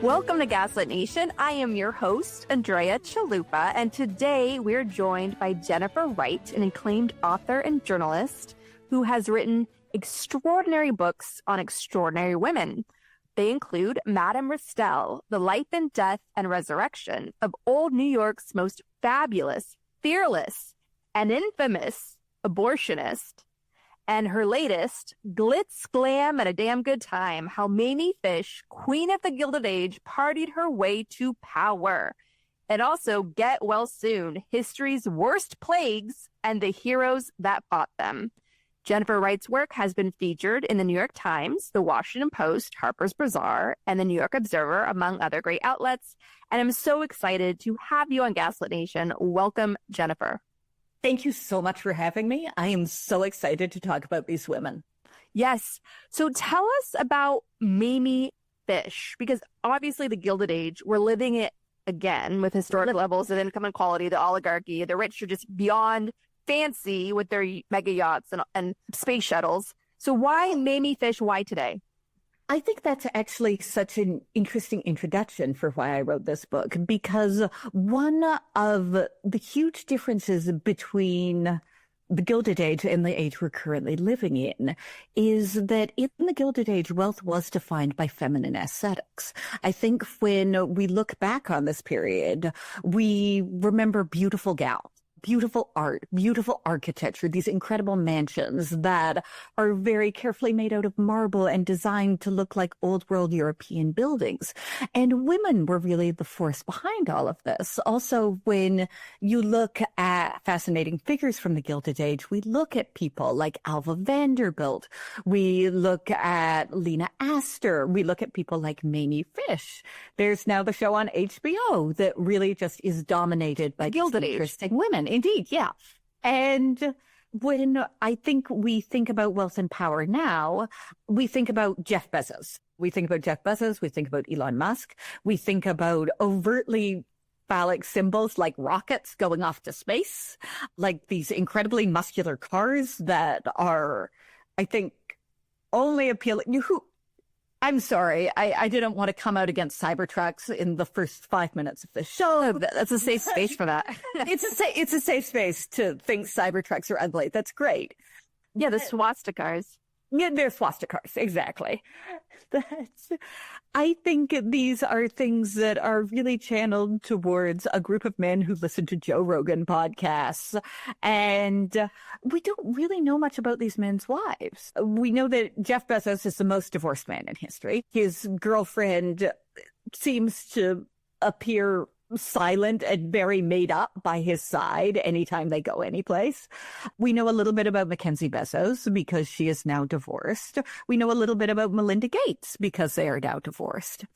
Welcome to Gaslit Nation. I am your host, Andrea Chalupa, and today we're joined by Jennifer Wright, an acclaimed author and journalist who has written extraordinary books on extraordinary women. They include Madame Restell, The Life and Death and Resurrection of Old New York's most fabulous, fearless, and infamous abortionist, and her latest, Glitz, Glam, and a Damn Good Time, How Mamie Fish, Queen of the Gilded Age, Partied Her Way to Power. And also, Get Well Soon, History's Worst Plagues and the Heroes That Fought Them. Jennifer Wright's work has been featured in the New York Times, the Washington Post, Harper's Bazaar, and the New York Observer, among other great outlets. And I'm so excited to have you on Gaslit Nation. Welcome, Jennifer. Thank you so much for having me. I am so excited to talk about these women. Yes. So tell us about Mamie Fish, because obviously the Gilded Age, we're living it again with historic levels of income inequality, the oligarchy, the rich are just beyond fancy with their mega yachts and space shuttles. So why Mamie Fish? Why today? I think that's actually such an interesting introduction for why I wrote this book, because one of the huge differences between the Gilded Age and the age we're currently living in is that in the Gilded Age, wealth was defined by feminine aesthetics. I think when we look back on this period, we remember beautiful gowns, beautiful art, beautiful architecture, these incredible mansions that are very carefully made out of marble and designed to look like old world European buildings. And women were really the force behind all of this. Also, when you look at fascinating figures from the Gilded Age, we look at people like Alva Vanderbilt. We look at Lena Astor. We look at people like Mamie Fish. There's now the show on HBO that really just is dominated by Gilded Age. Interesting women. Indeed, yeah. And when I think we think about wealth and power now, we think about Jeff Bezos. We think about Jeff Bezos. We think about Elon Musk. We think about overtly phallic symbols like rockets going off to space, like these incredibly muscular cars that are, I think, only appealing. I'm sorry, I didn't want to come out against Cybertrucks in the first 5 minutes of the show. That's a safe space for that. It's a safe space to think Cybertrucks are ugly. That's great. Yeah, the swastikas. Yeah, they're swastikas, exactly. I think these are things that are really channeled towards a group of men who listen to Joe Rogan podcasts. And we don't really know much about these men's wives. We know that Jeff Bezos is the most divorced man in history. His girlfriend seems to appear silent and very made up by his side anytime they go anyplace. We know a little bit about Mackenzie Bezos because she is now divorced. We know a little bit about Melinda Gates because they are now divorced.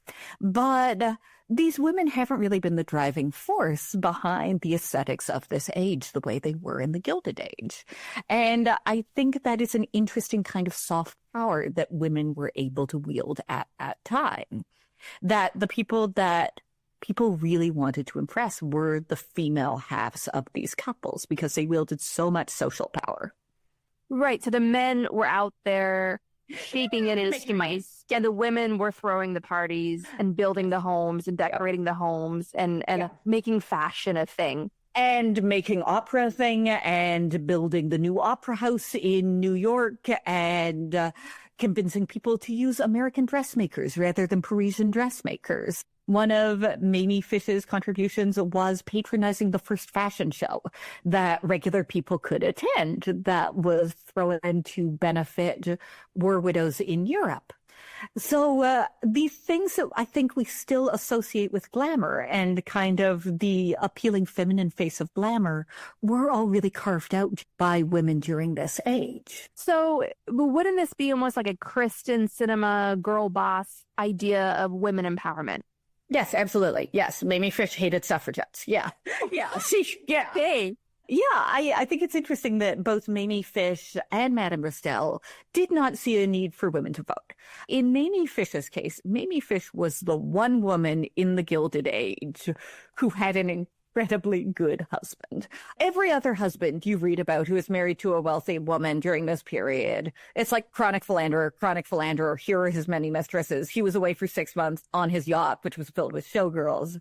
But these women haven't really been the driving force behind the aesthetics of this age the way they were in the Gilded Age. And I think that is an interesting kind of soft power that women were able to wield at that time. That the people really wanted to impress were the female halves of these couples because they wielded so much social power. Right. So the men were out there shaping it as schematics. Yeah, the women were throwing the parties and building the homes and decorating the homes and making fashion a thing. And making opera a thing and building the new opera house in New York and convincing people to use American dressmakers rather than Parisian dressmakers. One of Mamie Fish's contributions was patronizing the first fashion show that regular people could attend that was thrown to benefit war widows in Europe. So these things that I think we still associate with glamour and kind of the appealing feminine face of glamour were all really carved out by women during this age. So wouldn't this be almost like a Kristen Cinema girl boss idea of women empowerment? Yes, absolutely. Yes. Mamie Fish hated suffragettes. Yeah. Yeah. Hey. Yeah, I think it's interesting that both Mamie Fish and Madame Restell did not see a need for women to vote. In Mamie Fish's case, Mamie Fish was the one woman in the Gilded Age who had an incredibly good husband. Every other husband you read about who is married to a wealthy woman during this period, it's like chronic philanderer, here are his many mistresses. He was away for 6 months on his yacht, which was filled with showgirls.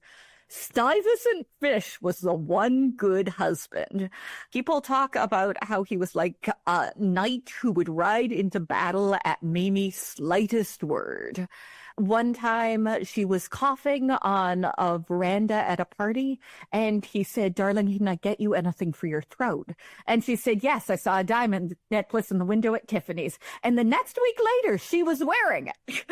Stuyvesant Fish was the one good husband. People talk about how he was like a knight who would ride into battle at Mamie's slightest word. One time she was coughing on a veranda at a party, and he said, "Darling, can I get you anything for your throat?" And she said, "Yes, I saw a diamond necklace in the window at Tiffany's." And the next week later, she was wearing it.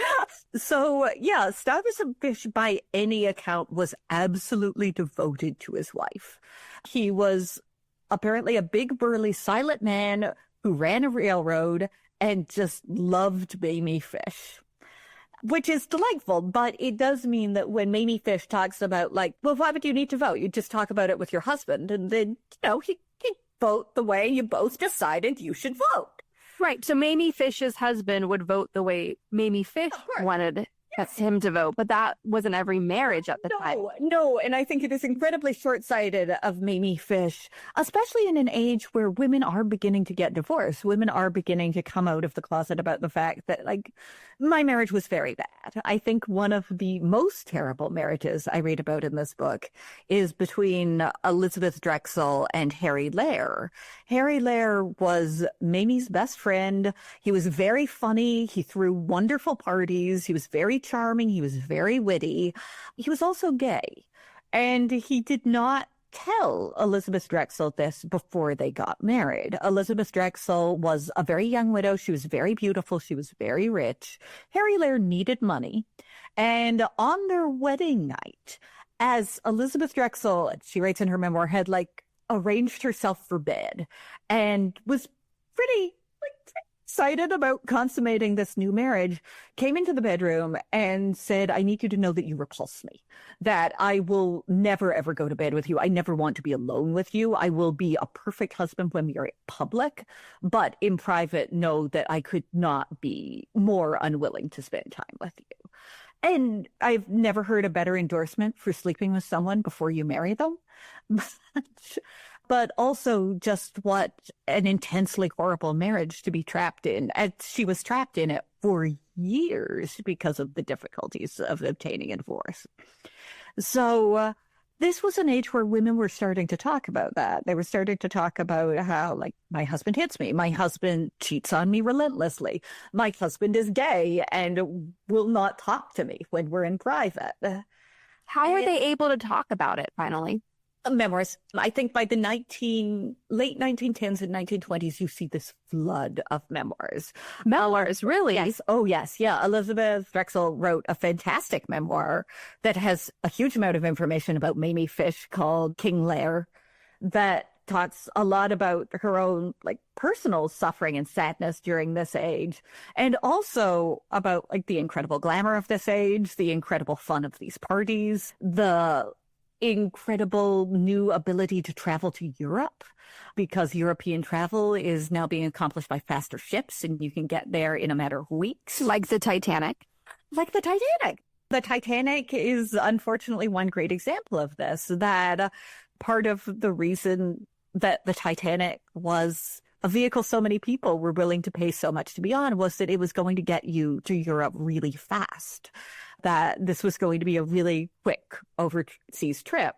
So, yeah, Stuyvesant Fish, by any account, was absolutely devoted to his wife. He was apparently a big, burly, silent man who ran a railroad and just loved Mamie Fish. Which is delightful, but it does mean that when Mamie Fish talks about, like, well, why would you need to vote? You just talk about it with your husband, and then, he vote the way you both decided you should vote. Right. So Mamie Fish's husband would vote the way Mamie Fish wanted him to vote, but that wasn't every marriage at the time. No, and I think it is incredibly short-sighted of Mamie Fish, especially in an age where women are beginning to get divorced. Women are beginning to come out of the closet about the fact that, like, my marriage was very bad. I think one of the most terrible marriages I read about in this book is between Elizabeth Drexel and Harry Lair. Harry Lair was Mamie's best friend. He was very funny. He threw wonderful parties. He was very charming. He was very witty. He was also gay. And he did not tell Elizabeth Drexel this before they got married. Elizabeth Drexel was a very young widow. She was very beautiful. She was very rich. Harry Lair needed money. And on their wedding night, as Elizabeth Drexel, she writes in her memoir, had like arranged herself for bed and was pretty excited about consummating this new marriage, came into the bedroom and said, "I need you to know that you repulse me, that I will never, ever go to bed with you. I never want to be alone with you. I will be a perfect husband when we are in public, but in private, know that I could not be more unwilling to spend time with you." And I've never heard a better endorsement for sleeping with someone before you marry them. But also just what an intensely horrible marriage to be trapped in. And she was trapped in it for years because of the difficulties of obtaining a divorce. So this was an age where women were starting to talk about that. They were starting to talk about how, like, my husband hits me. My husband cheats on me relentlessly. My husband is gay and will not talk to me when we're in private. How were they able to talk about it finally? Memoirs. I think by the late 1910s and 1920s, you see this flood of memoirs. Memoirs, really? Yes. Oh, yes. Yeah. Elizabeth Drexel wrote a fantastic memoir that has a huge amount of information about Mamie Fish called King Lear, that talks a lot about her own, like, personal suffering and sadness during this age, and also about, like, the incredible glamour of this age, the incredible fun of these parties, the incredible new ability to travel to Europe, because European travel is now being accomplished by faster ships and you can get there in a matter of weeks. Like the Titanic. Like the Titanic. The Titanic is unfortunately one great example of this, that part of the reason that the Titanic was a vehicle so many people were willing to pay so much to be on was that it was going to get you to Europe really fast, that this was going to be a really quick overseas trip.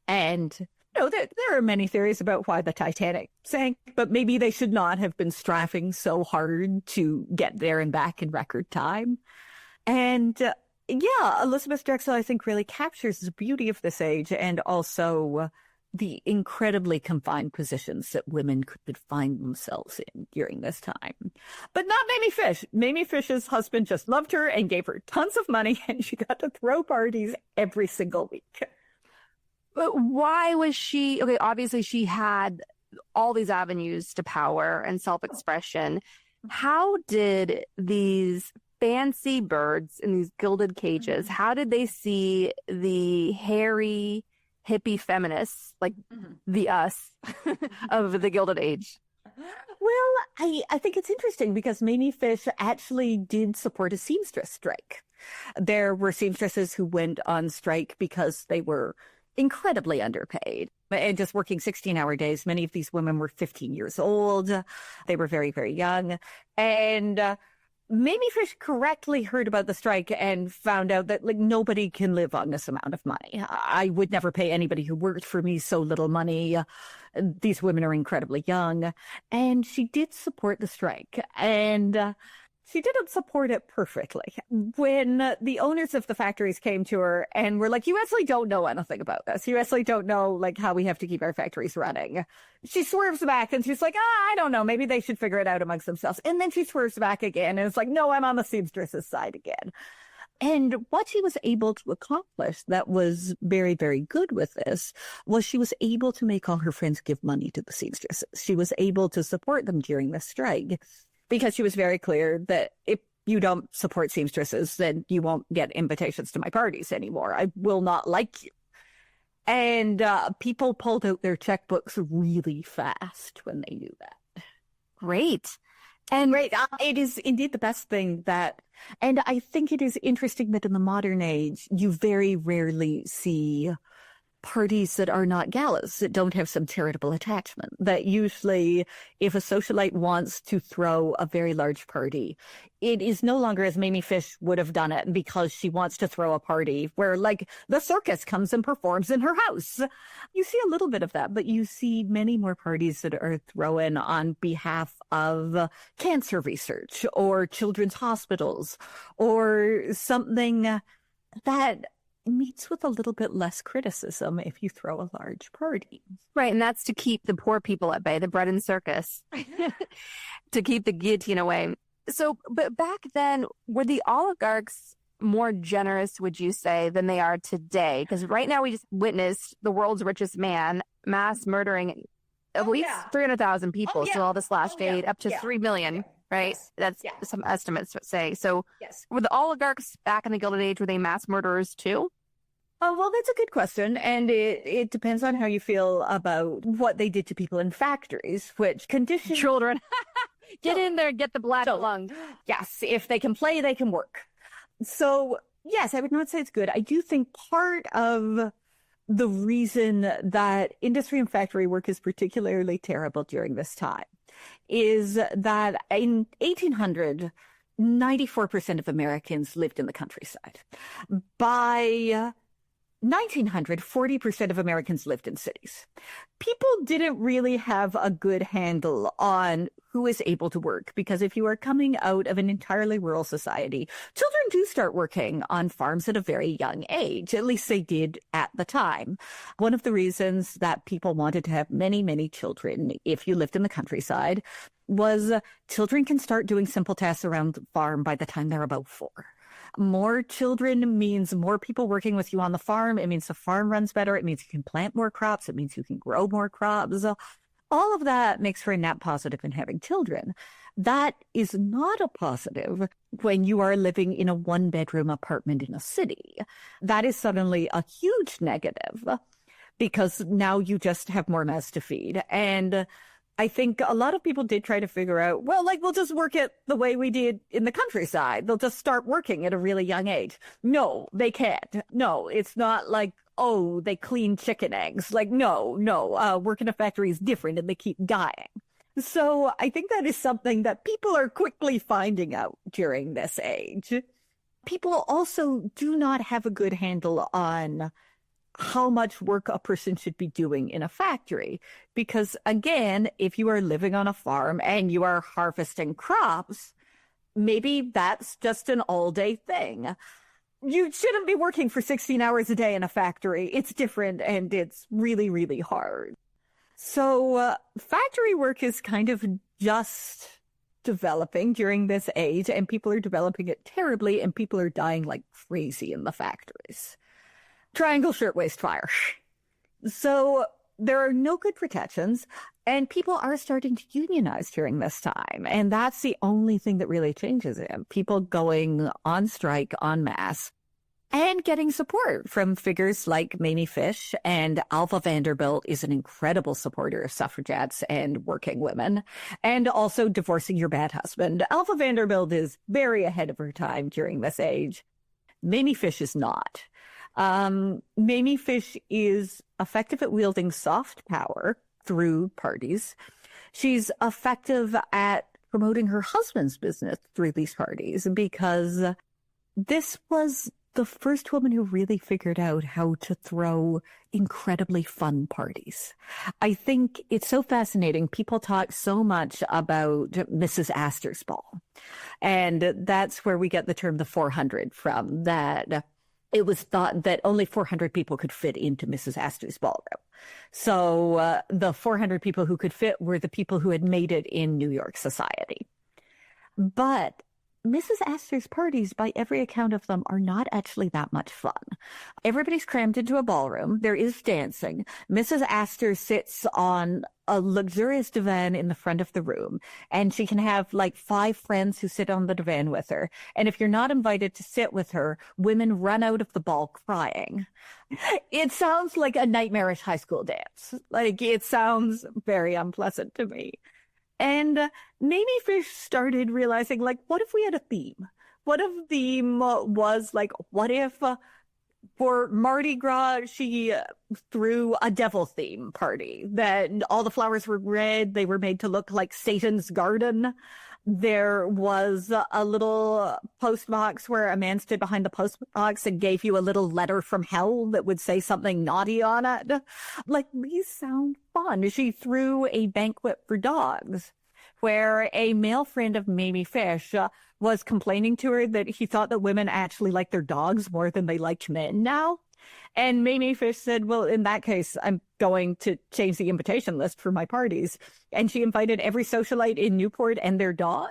And, there are many theories about why the Titanic sank, but maybe they should not have been striving so hard to get there and back in record time. And Elizabeth Drexel, I think, really captures the beauty of this age, and also the incredibly confined positions that women could find themselves in during this time. But not Mamie Fish. Mamie Fish's husband just loved her and gave her tons of money, and she got to throw parties every single week. But why was she... Okay, obviously she had all these avenues to power and self-expression. How did these fancy birds in these gilded cages, how did they see the hairy hippie feminists, like the us of the Gilded Age? Well, I think it's interesting because Mamie Fish actually did support a seamstress strike. There were seamstresses who went on strike because they were incredibly underpaid and just working 16-hour days. Many of these women were 15 years old. They were very, very young. And Mamie Fish correctly heard about the strike and found out that nobody can live on this amount of money. I would never pay anybody who worked for me so little money. These women are incredibly young. And she did support the strike. And she didn't support it perfectly. When the owners of the factories came to her and were like, you actually don't know anything about this. You actually don't know how we have to keep our factories running. She swerves back and she's like, I don't know. Maybe they should figure it out amongst themselves. And then she swerves back again. And it's like, no, I'm on the seamstresses side again. And what she was able to accomplish that was very, very good with this was she was able to make all her friends give money to the seamstresses. She was able to support them during the strike, because she was very clear that if you don't support seamstresses, then you won't get invitations to my parties anymore. I will not like you. And people pulled out their checkbooks really fast when they knew that. Great. And it is indeed the best thing and I think it is interesting that in the modern age, you very rarely see parties that are not galas, that don't have some charitable attachment. That usually, if a socialite wants to throw a very large party, it is no longer as Mamie Fish would have done it because she wants to throw a party where the circus comes and performs in her house. You see a little bit of that, but you see many more parties that are thrown on behalf of cancer research or children's hospitals or something that meets with a little bit less criticism if you throw a large party. Right, and that's to keep the poor people at bay, the bread and circus, to keep the guillotine away. So, but back then, were the oligarchs more generous, would you say, than they are today? Because right now we just witnessed the world's richest man mass murdering at least 300,000 people. So all this last aid, up to 3 million. Right? That's some estimates say. So were the oligarchs back in the Gilded Age, were they mass murderers too? Oh, well, that's a good question. And it depends on how you feel about what they did to people in factories, which condition children. Get in there, get the black lung. Yes, if they can play, they can work. So, yes, I would not say it's good. I do think part of the reason that industry and factory work is particularly terrible during this time is that in 1800, 94% of Americans lived in the countryside. By 1900, 40% of Americans lived in cities. People didn't really have a good handle on who is able to work, because if you are coming out of an entirely rural society, children do start working on farms at a very young age. At least they did at the time. One of the reasons that people wanted to have many, many children, if you lived in the countryside, was children can start doing simple tasks around the farm by the time they're about 4. More children means more people working with you on the farm. It means the farm runs better. It means you can plant more crops. It means you can grow more crops. All of that makes for a net positive in having children. That is not a positive when you are living in a 1-bedroom apartment in a city. That is suddenly a huge negative because now you just have more mouths to feed. And I think a lot of people did try to figure out, well, we'll just work it the way we did in the countryside. They'll just start working at a really young age. No, they can't. No, it's not oh, they clean chicken eggs. No, work in a factory is different and they keep dying. So I think that is something that people are quickly finding out during this age. People also do not have a good handle on how much work a person should be doing in a factory. Because again, if you are living on a farm and you are harvesting crops, maybe that's just an all-day thing. You shouldn't be working for 16 hours a day in a factory. It's different and it's really, really hard. So factory work is kind of just developing during this age, and people are developing it terribly, and people are dying like crazy in the factories. Triangle Shirtwaist Fire. So there are no good protections, and people are starting to unionize during this time. And that's the only thing that really changes it. People going on strike en masse and getting support from figures like Mamie Fish, and Alva Vanderbilt is an incredible supporter of suffragettes and working women, and also divorcing your bad husband. Alva Vanderbilt is very ahead of her time during this age. Mamie Fish is not. Mamie Fish is effective at wielding soft power through parties. She's effective at promoting her husband's business through these parties because this was the first woman who really figured out how to throw incredibly fun parties. I think it's so fascinating. People talk so much about Mrs. Astor's ball. And that's where we get the term the 400 from, that it was thought that only 400 people could fit into Mrs. Astor's ballroom. So the 400 people who could fit were the people who had made it in New York society. But Mrs. Astor's parties, by every account of them, are not actually that much fun. Everybody's crammed into a ballroom. There is dancing. Mrs. Astor sits on a luxurious divan in the front of the room, and she can have like 5 friends who sit on the divan with her. And if you're not invited to sit with her, women run out of the ball crying. It sounds like a nightmarish high school dance. Like, it sounds very unpleasant to me. And Mamie Fish started realizing, like, what if we had a theme? What if the theme was, like, what if for Mardi Gras, she threw a devil theme party, that all the flowers were red. They were made to look like Satan's garden. There was a little post box where a man stood behind the post box and gave you a little letter from hell that would say something naughty on it. Like, these sound fun. She threw a banquet for dogs where a male friend of Mamie Fish was complaining to her that he thought that women actually like their dogs more than they liked men now. And Mamie Fish said, well, in that case, I'm going to change the invitation list for my parties. And she invited every socialite in Newport and their dog.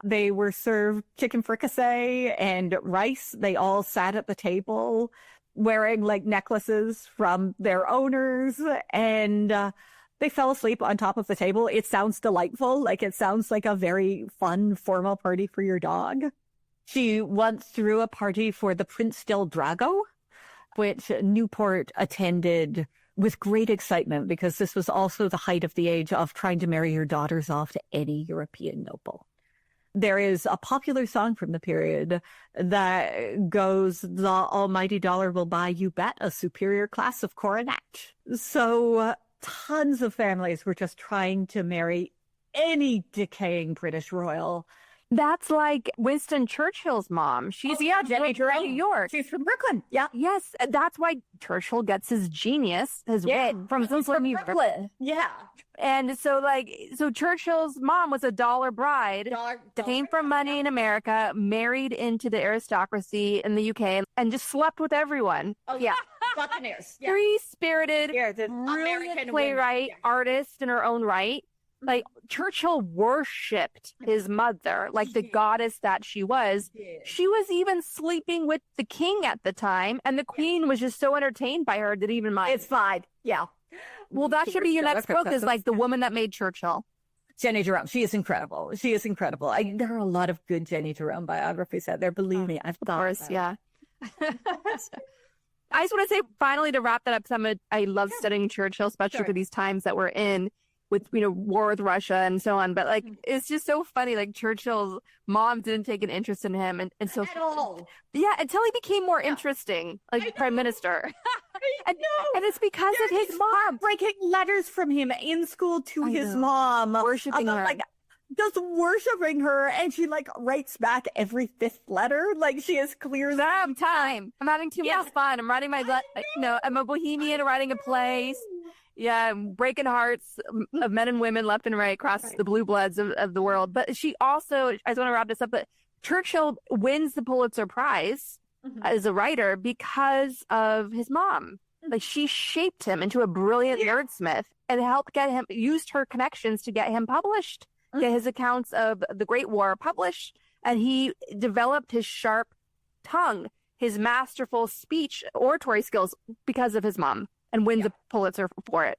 They were served chicken fricassee and rice. They all sat at the table wearing like necklaces from their owners, and they fell asleep on top of the table. It sounds delightful. Like, it sounds like a very fun, formal party for your dog. She once threw a party for the Prince del Drago, which Newport attended with great excitement because this was also the height of the age of trying to marry your daughters off to any European noble. There is a popular song from the period that goes, the almighty dollar will buy you bet a superior class of coronet. So tons of families were just trying to marry any decaying British royal. That's like Winston Churchill's mom. She's Jenny from New York. She's from Brooklyn. Yeah. Yes, that's why Churchill gets his genius, his wit from Brooklyn. Yeah. And so Churchill's mom was a dollar bride, came from money in America, married into the aristocracy in the UK, and just slept with everyone. Oh, yeah. Buccaneers. Yeah. Free-spirited, brilliant playwright, artist in her own right. Like, Churchill worshipped his mother, like the goddess that she was. She was even sleeping with the king at the time, and the queen was just so entertained by her, didn't even mind. It's fine. Yeah. Well, that should be your next book, is like the woman that made Churchill. Jenny Jerome. She is incredible. She is incredible. There are a lot of good Jenny Jerome biographies out there. Believe me, I've thought. Of course, yeah. I just want to say, finally, to wrap that up, because I love studying Churchill, especially for these times that we're in, with, war with Russia and so on. But like, it's just so funny. Like, Churchill's mom didn't take an interest in him. And so, at all. Yeah, until he became more interesting, like prime minister. and it's because of his mom. Breaking letters from him in school to his mom. Worshipping her. Like, just worshiping her. And she like writes back every 5th letter. Like, she is clear time. I'm having too much fun. I'm writing I'm a bohemian writing a play. Yeah, breaking hearts of men and women left and right across the blue bloods of the world. But she also, I just want to wrap this up, but Churchill wins the Pulitzer Prize as a writer because of his mom. Like, she shaped him into a brilliant wordsmith and helped get him, used her connections to get him published, get his accounts of the Great War published. And he developed his sharp tongue, his masterful speech, oratory skills because of his mom. And wins a Pulitzer for it.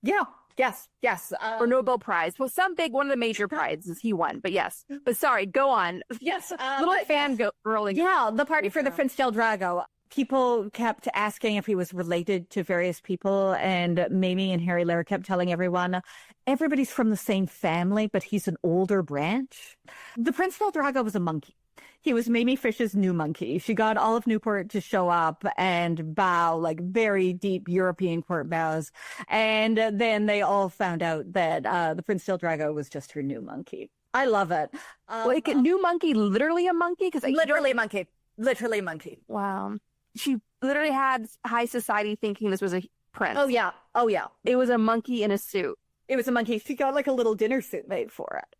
Yeah. Yes. Or Nobel Prize. Well, one of the major prizes he won. But yes. But sorry, go on. Yes. Little fangirling. Yeah, the party for the Prince del Drago. People kept asking if he was related to various people. And Mamie and Harry Lara kept telling everyone, everybody's from the same family, but he's an older branch. The Prince del Drago was a monkey. He was Mamie Fish's new monkey. She got all of Newport to show up and bow, like very deep European court bows. And then they all found out that the Prince del Drago was just her new monkey. I love it. Like a new monkey, literally a monkey? Literally a monkey. Literally a monkey. Wow. She literally had high society thinking this was a prince. Oh, yeah. Oh, yeah. It was a monkey in a suit. It was a monkey. She got like a little dinner suit made for it.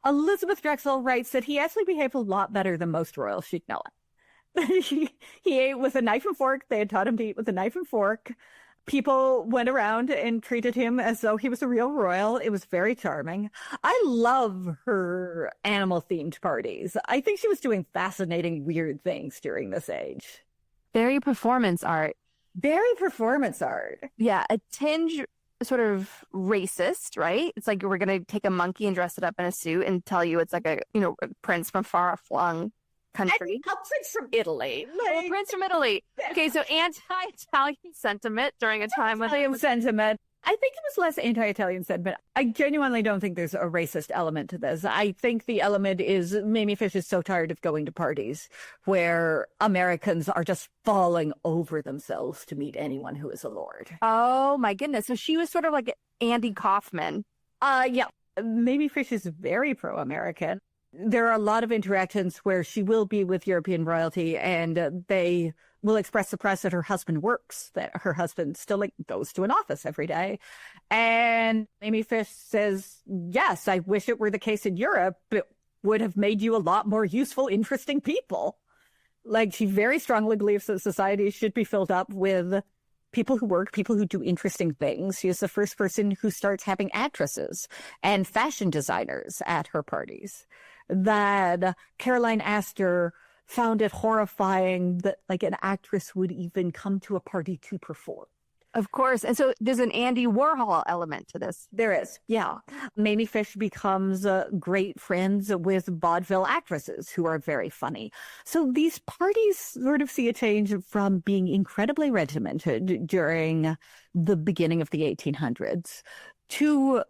Elizabeth Drexel writes that he actually behaved a lot better than most royals she'd known. He ate with a knife and fork. They had taught him to eat with a knife and fork. People went around and treated him as though he was a real royal. It was very charming. I love her animal-themed parties. I think she was doing fascinating, weird things during this age. Very performance art. Very performance art. Yeah, a tinge sort of racist, right? It's like we're going to take a monkey and dress it up in a suit and tell you it's like a prince from far-flung country. A prince from Italy. A prince from Italy. Okay, so anti-Italian sentiment during a time when Italian sentiment. I think it was less anti-Italian sentiment. I genuinely don't think there's a racist element to this. I think the element is Mamie Fish is so tired of going to parties where Americans are just falling over themselves to meet anyone who is a lord. Oh my goodness. So she was sort of like Andy Kaufman. Yeah. Mamie Fish is very pro-American. There are a lot of interactions where she will be with European royalty and they will express surprise that her husband works, that her husband still goes to an office every day. And Mamie Fish says, yes, I wish it were the case in Europe. It would have made you a lot more useful, interesting people. Like, she very strongly believes that society should be filled up with people who work, people who do interesting things. She is the first person who starts having actresses and fashion designers at her parties. That Caroline Astor found it horrifying that an actress would even come to a party to perform. Of course. And so there's an Andy Warhol element to this. There is, yeah. Mamie Fish becomes great friends with vaudeville actresses who are very funny. So these parties sort of see a change from being incredibly regimented during the beginning of the 1800s to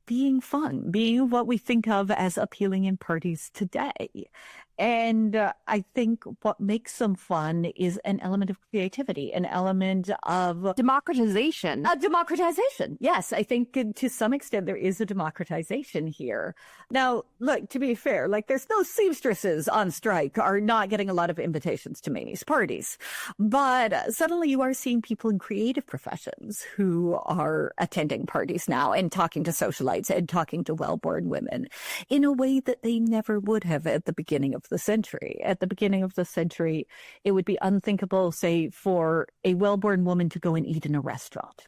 being fun, being what we think of as appealing in parties today. And I think what makes them fun is an element of creativity, an element of democratization. Democratization. Yes, I think to some extent there is a democratization here. Now, look, to be fair, there's no seamstresses on strike are not getting a lot of invitations to Mamie's parties. But suddenly you are seeing people in creative professions who are attending parties now and talking to socialites and talking to well-born women in a way that they never would have at the beginning of the century. At the beginning of the century, it would be unthinkable, say, for a well-born woman to go and eat in a restaurant.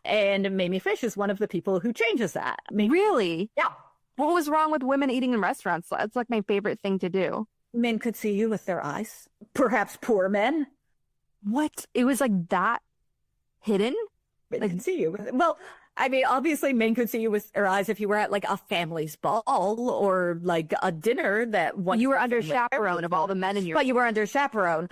And Mamie Fish is one of the people who changes that. Really? Yeah. What was wrong with women eating in restaurants? That's my favorite thing to do. Men could see you with their eyes. Perhaps poor men. What? It was that hidden? Men could see you. Well, I mean, obviously men could see you with their eyes if you were at a family's ball or a dinner that you were under chaperone of all the men in your... But you were under chaperone.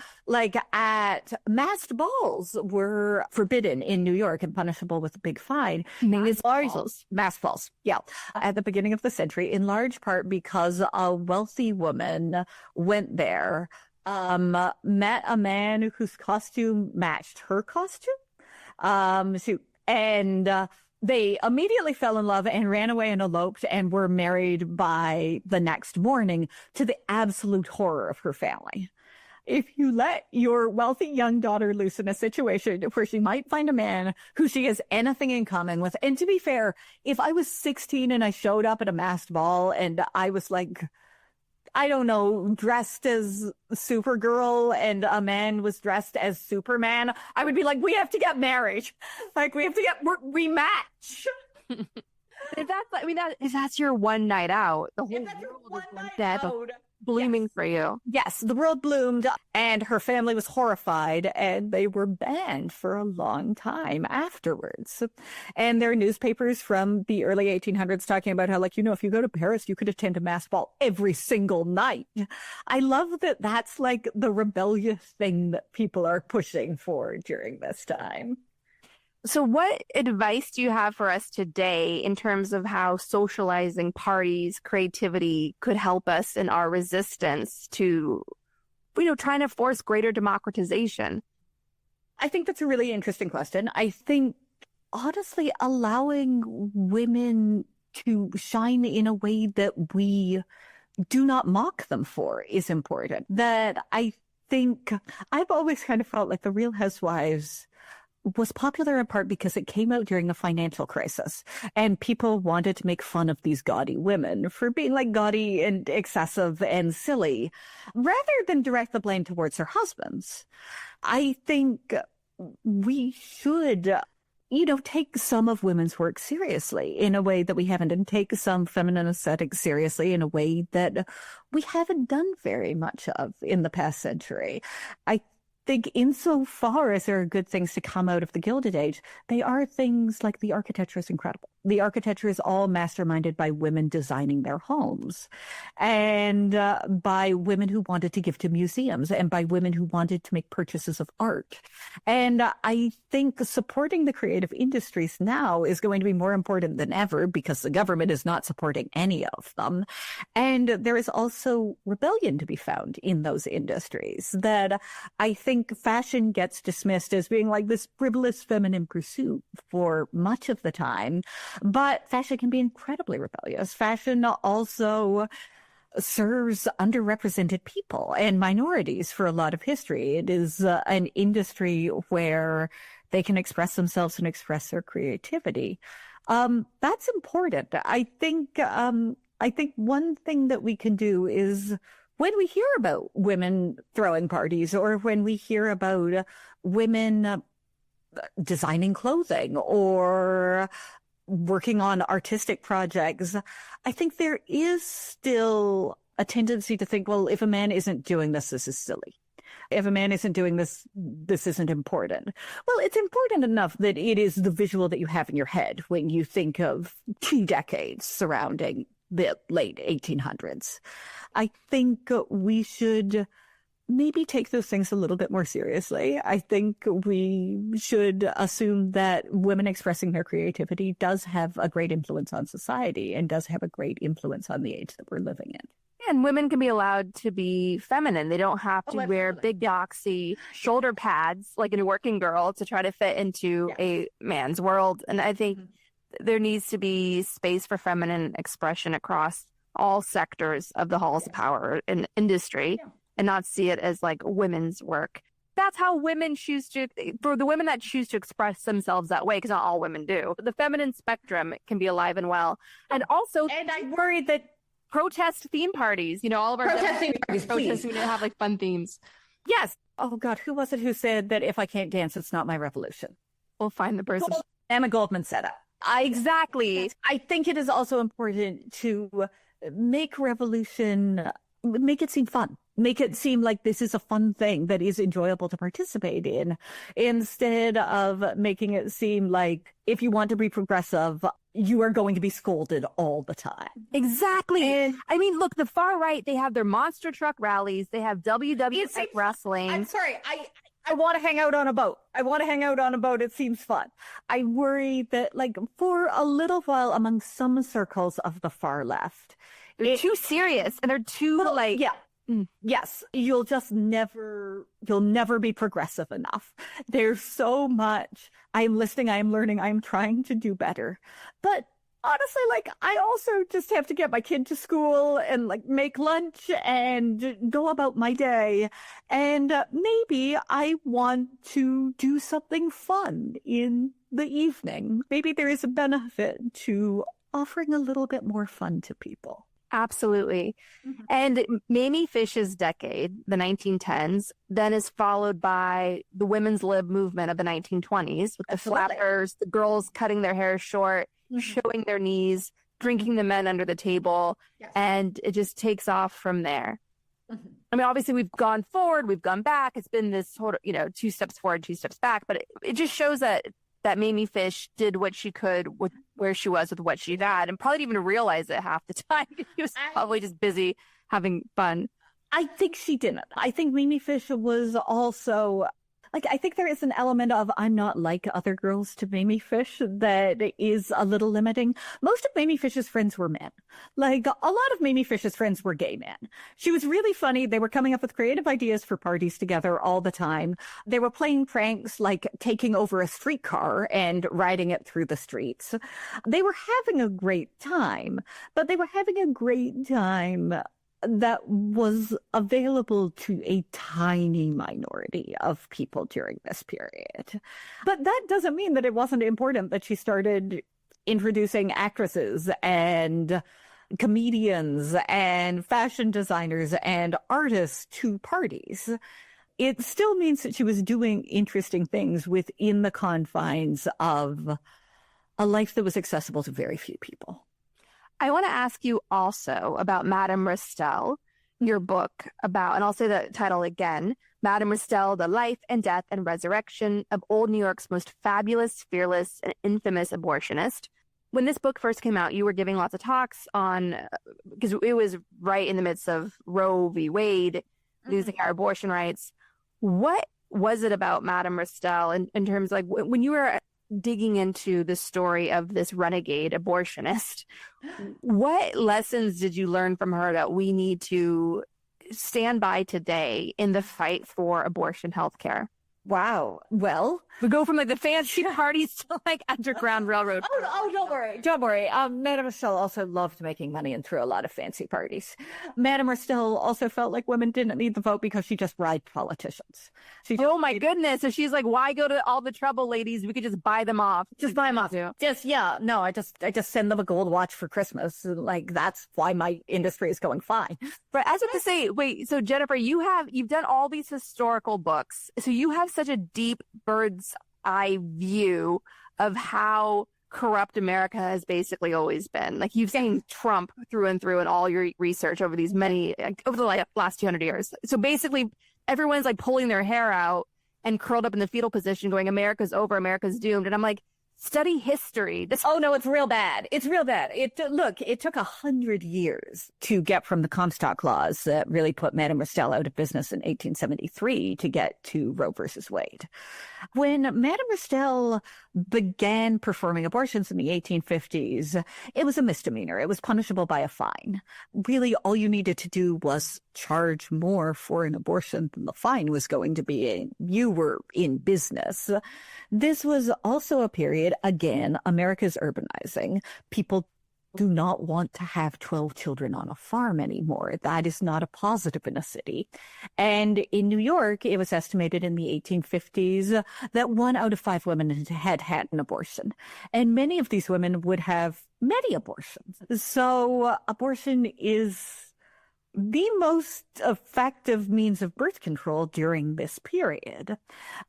At masked balls were forbidden in New York and punishable with a big fine. Masked balls. Masked balls, yeah. At the beginning of the century, in large part because a wealthy woman went there, met a man whose costume matched her costume. They immediately fell in love and ran away and eloped and were married by the next morning, to the absolute horror of her family. If you let your wealthy young daughter loose in a situation where she might find a man who she has anything in common with, and to be fair, if I was 16 and I showed up at a masked ball and I was I don't know, dressed as Supergirl and a man was dressed as Superman, I would be we have to get married. We match. If that's your one night out, the whole world is dead, blooming for you. Yes, the world bloomed and her family was horrified and they were banned for a long time afterwards. And there are newspapers from the early 1800s talking about how, if you go to Paris, you could attend a masked ball every single night. I love that that's the rebellious thing that people are pushing for during this time. So what advice do you have for us today in terms of how socializing, parties, creativity could help us in our resistance to, trying to force greater democratization? I think that's a really interesting question. I think, honestly, allowing women to shine in a way that we do not mock them for is important. That I think I've always kind of felt like The Real Housewives was popular in part because it came out during a financial crisis and people wanted to make fun of these gaudy women for being like gaudy and excessive and silly rather than direct the blame towards their husbands. I think we should, take some of women's work seriously in a way that we haven't, and take some feminine aesthetics seriously in a way that we haven't done very much of in the past century. I think insofar as there are good things to come out of the Gilded Age, they are things like the architecture is incredible. The architecture is all masterminded by women designing their homes and by women who wanted to give to museums and by women who wanted to make purchases of art. And I think supporting the creative industries now is going to be more important than ever because the government is not supporting any of them. And there is also rebellion to be found in those industries that I think fashion gets dismissed as being like this frivolous feminine pursuit for much of the time. But fashion can be incredibly rebellious. Fashion also serves underrepresented people and minorities for a lot of history. It is an industry where they can express themselves and express their creativity. That's important. I think one thing that we can do is when we hear about women throwing parties or when we hear about women designing clothing or working on artistic projects, I think there is still a tendency to think, well, if a man isn't doing this, this is silly. If a man isn't doing this, this isn't important. Well, it's important enough that it is the visual that you have in your head when you think of 2 decades surrounding the late 1800s. I think we should maybe take those things a little bit more seriously. I think we should assume that women expressing their creativity does have a great influence on society and does have a great influence on the age that we're living in. And women can be allowed to be feminine. They don't have to wear big boxy shoulder pads like a working girl to try to fit into a man's world. And I think there needs to be space for feminine expression across all sectors of the halls of power in industry and not see it as like women's work. That's how women for the women that choose to express themselves that way, because not all women do. The feminine spectrum can be alive and well. And also, and I worry that protest theme parties, all of our protesting parties, protesting to have like fun themes. Yes. Oh God, who was it who said that if I can't dance, it's not my revolution? We'll find the person. Emma Goldman said it. Exactly. I think it is also important to make revolution, make it seem fun. Make it seem like this is a fun thing that is enjoyable to participate in, instead of making it seem like if you want to be progressive, you are going to be scolded all the time. Exactly. And I mean, look, the far right, they have their monster truck rallies. They have WWF wrestling. I'm sorry. I want to hang out on a boat. It seems fun. I worry that, like, for a little while among some circles of the far left, they're too serious and they're too Yes, you'll never be progressive enough. There's so much. I'm listening, I'm learning, I'm trying to do better. But honestly, like, I also just have to get my kid to school and like make lunch and go about my day. And maybe I want to do something fun in the evening. Maybe there is a benefit to offering a little bit more fun to people. Absolutely. Mm-hmm. And Mamie Fish's decade, the 1910s, then is followed by the women's lib movement of the 1920s with the flappers, the girls cutting their hair short, showing their knees, drinking the men under the table, and it just takes off from there. Mm-hmm. I mean, obviously, we've gone forward, we've gone back. It's been this sort of, 2 steps forward, 2 steps back, but it just shows that Mamie Fish did what she could with where she was with what she had, and probably didn't even realize it half the time. She was probably just busy having fun. I think she didn't. I think Mamie Fish was also Like, I think there is an element of I'm not like other girls to Mamie Fish that is a little limiting. Most of Mamie Fish's friends were men. Like, a lot of Mamie Fish's friends were gay men. She was really funny. They were coming up with creative ideas for parties together all the time. They were playing pranks like taking over a streetcar and riding it through the streets. They were having a great time, but they were having a great time that was available to a tiny minority of people during this period. But that doesn't mean that it wasn't important that she started introducing actresses and comedians and fashion designers and artists to parties. It still means that she was doing interesting things within the confines of a life that was accessible to very few people. I want to ask you also about Madame Restell, your book about, and I'll say the title again, Madame Restell, The Life and Death and Resurrection of Old New York's Most Fabulous, Fearless, and Infamous Abortionist. When this book first came out, you were giving lots of talks on, because it was right in the midst of Roe v. Wade, losing our abortion rights. What was it about Madame Restell in terms of, like, when you were digging into the story of this renegade abortionist, what lessons did you learn from her that we need to stand by today in the fight for abortion healthcare? Wow. Well, we go from like the fancy parties to like Underground Railroad. Oh, don't worry. Don't worry. Madame Restell also loved making money and threw a lot of fancy parties. Madame Restell also felt like women didn't need the vote because she just bribed politicians. Oh my goodness. So she's like, why go to all the trouble, ladies? We could just buy them off. Just buy them off. I just send them a gold watch for Christmas. Like, that's why my industry is going fine. But as if to say, wait, so Jennifer, you've done all these historical books. So you have such a deep bird's eye view of how corrupt America has basically always been. Like, you've seen Trump through and through in all your research over the last 200 years. So basically everyone's like pulling their hair out and curled up in the fetal position going, America's over, America's doomed. And I'm like, study history. Oh, no, it's real bad. It's real bad. It took 100 years to get from the Comstock laws that really put Madame Restell out of business in 1873 to get to Roe versus Wade. When Madame Restell began performing abortions in the 1850s, it was a misdemeanor. It was punishable by a fine. Really, all you needed to do was charge more for an abortion than the fine was going to be. You were in business. This was also a period, again, America's urbanizing. People do not want to have 12 children on a farm anymore. That is not a positive in a city. And in New York, it was estimated in the 1850s that 1 out of 5 women had an abortion. And many of these women would have many abortions. So abortion is the most effective means of birth control during this period.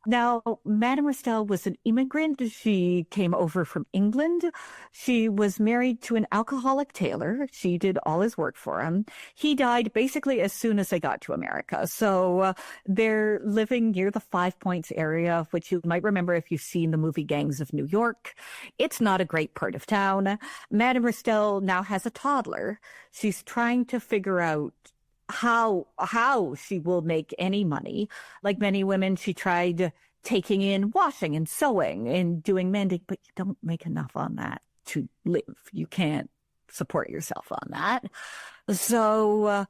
Now, Madame Restell was an immigrant. She came over from England. She was married to an alcoholic tailor. She did all his work for him. He died basically as soon as they got to America. So they're living near the 5 Points area, which you might remember if you've seen the movie Gangs of New York. It's not a great part of town. Madame Restell now has a toddler. She's trying to figure out how she will make any money. Like many women, she tried taking in washing and sewing and doing mending, but you don't make enough on that to live. You can't support yourself on that. So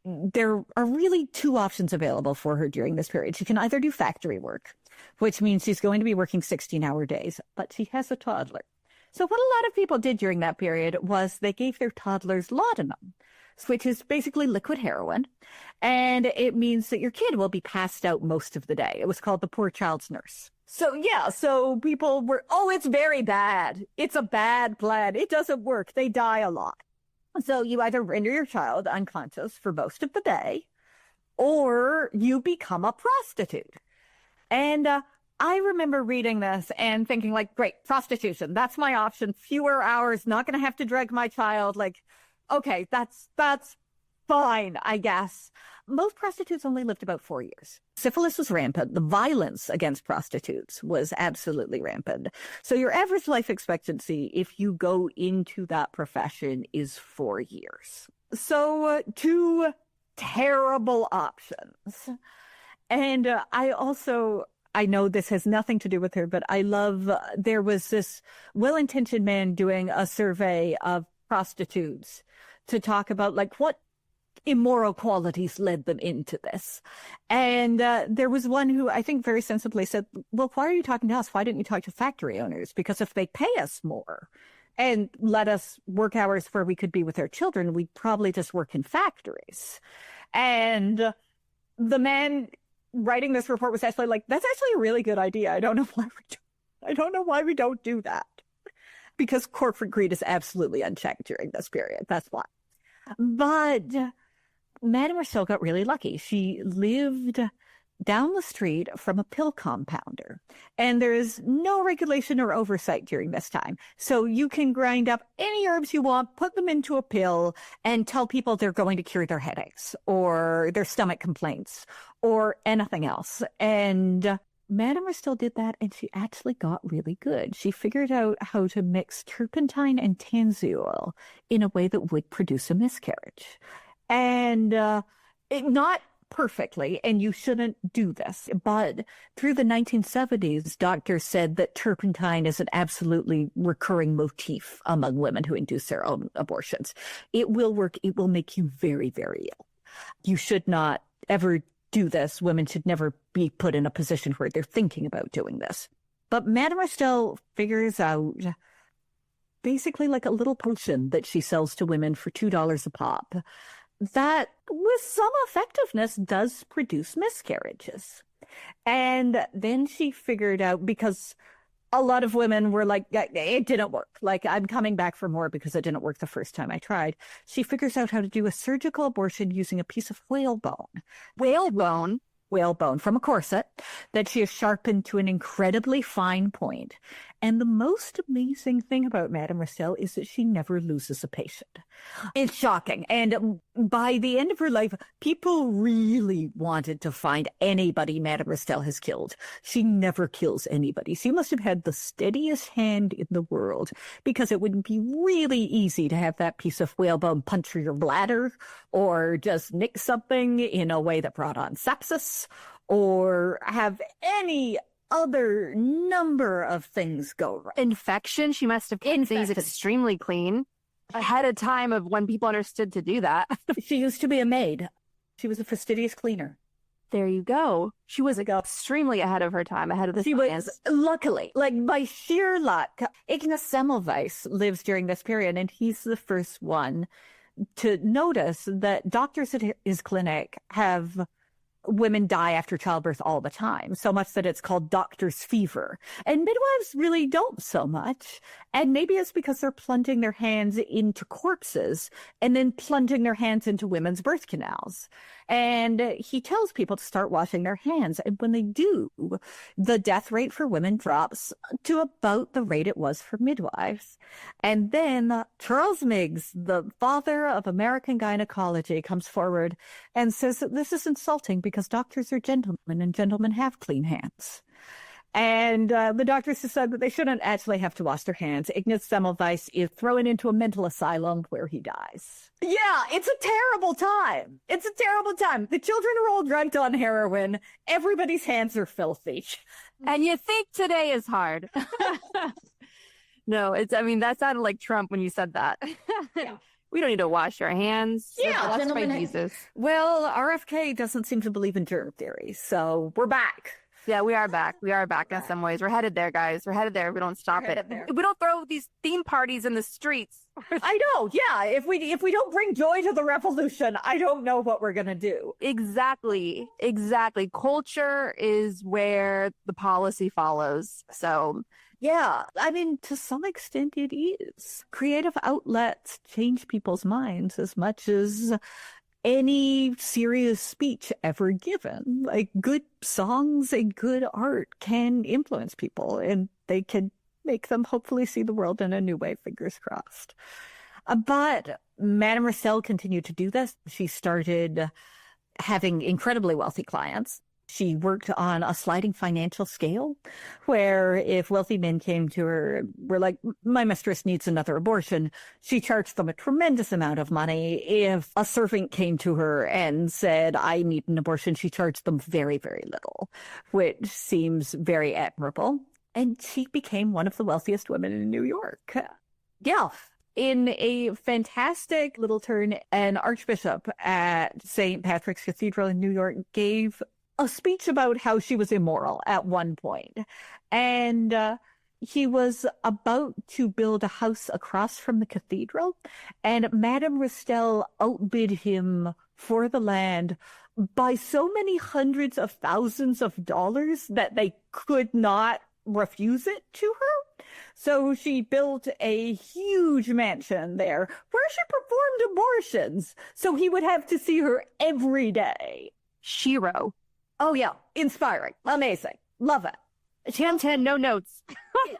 there are really 2 options available for her during this period. She can either do factory work, which means she's going to be working 16-hour days, but she has a toddler. So what a lot of people did during that period was they gave their toddlers laudanum, which is basically liquid heroin. And it means that your kid will be passed out most of the day. It was called the poor child's nurse. So people were, it's very bad. It's a bad plan. It doesn't work. They die a lot. So you either render your child unconscious for most of the day, or you become a prostitute. And I remember reading this and thinking, like, great, prostitution, that's my option. Fewer hours, not going to have to drag my child. Like, okay, that's fine, I guess. Most prostitutes only lived about 4 years. Syphilis was rampant. The violence against prostitutes was absolutely rampant. So your average life expectancy, if you go into that profession, is 4 years. So 2 terrible options. And I also I know this has nothing to do with her, but I love, there was this well-intentioned man doing a survey of prostitutes to talk about like what immoral qualities led them into this. And there was one who I think very sensibly said, well, why are you talking to us? Why didn't you talk to factory owners? Because if they pay us more and let us work hours where we could be with our children, we'd probably just work in factories. And the man writing this report was actually like, that's actually a really good idea. I don't know why we don't do that. Because corporate greed is absolutely unchecked during this period. That's why. But Madame Restell got really lucky. She lived down the street from a pill compounder, and there is no regulation or oversight during this time. So you can grind up any herbs you want, put them into a pill, and tell people they're going to cure their headaches or their stomach complaints or anything else. And Madame Restell did that, and she actually got really good. She figured out how to mix turpentine and tansy oil in a way that would produce a miscarriage. And not perfectly, and you shouldn't do this, but through the 1970s, doctors said that turpentine is an absolutely recurring motif among women who induce their own abortions. It will work. It will make you very, very ill. You should not ever do this. Women should never be put in a position where they're thinking about doing this. But Madame Restell figures out basically like a little potion that she sells to women for $2 a pop that with some effectiveness does produce miscarriages. And then she figured out, because a lot of women were like, it didn't work. Like, I'm coming back for more because it didn't work the first time I tried. She figures out how to do a surgical abortion using a piece of whalebone. Whalebone from a corset that she has sharpened to an incredibly fine point. And the most amazing thing about Madame Restell is that she never loses a patient. It's shocking. And by the end of her life, people really wanted to find anybody Madame Restell has killed. She never kills anybody. She must have had the steadiest hand in the world, because it wouldn't be really easy to have that piece of whalebone puncture your bladder or just nick something in a way that brought on sepsis or have any other number of things go wrong. Infection, she must have kept things extremely clean ahead of time of when people understood to do that. She used to be a maid. She was a fastidious cleaner. There you go. She was extremely ahead of her time, ahead of the science. Was, luckily, like by sheer luck, Ignaz Semmelweis lives during this period, and he's the first one to notice that doctors at his clinic have women die after childbirth all the time, so much that it's called doctor's fever. And midwives really don't so much. And maybe it's because they're plunging their hands into corpses and then plunging their hands into women's birth canals. And he tells people to start washing their hands. And when they do, the death rate for women drops to about the rate it was for midwives. And then Charles Meigs, the father of American gynecology, comes forward and says that this is insulting because doctors are gentlemen and gentlemen have clean hands. And the doctors decide that they shouldn't actually have to wash their hands. Ignaz Semmelweis is thrown into a mental asylum where he dies. Yeah, it's a terrible time. It's a terrible time. The children are all drugged on heroin. Everybody's hands are filthy. And you think today is hard. No, that sounded like Trump when you said that. Yeah. We don't need to wash our hands. Yeah, that's by Jesus. Well, RFK doesn't seem to believe in germ theory, so we're back. Yeah, we are back. We are back in some ways. We're headed there, guys. We're headed there. We don't stop it. We don't throw these theme parties in the streets. I know. Yeah. If we don't bring joy to the revolution, I don't know what we're going to do. Exactly. Culture is where the policy follows. So, yeah, to some extent it is. Creative outlets change people's minds as much as any serious speech ever given. Like, good songs and good art can influence people, and they can make them hopefully see the world in a new way, fingers crossed. But Madame Restell continued to do this. She started having incredibly wealthy clients. She worked on a sliding financial scale where if wealthy men came to her, were like, my mistress needs another abortion, she charged them a tremendous amount of money. If a servant came to her and said, I need an abortion, she charged them very, very little, which seems very admirable. And she became one of the wealthiest women in New York. Yeah. In a fantastic little turn, an archbishop at St. Patrick's Cathedral in New York gave a speech about how she was immoral at one point. And he was about to build a house across from the cathedral, and Madame Restell outbid him for the land by so many hundreds of thousands of dollars that they could not refuse it to her. So she built a huge mansion there where she performed abortions. So he would have to see her every day. Shiro. Oh, yeah. Inspiring. Amazing. Love it. 10, no notes.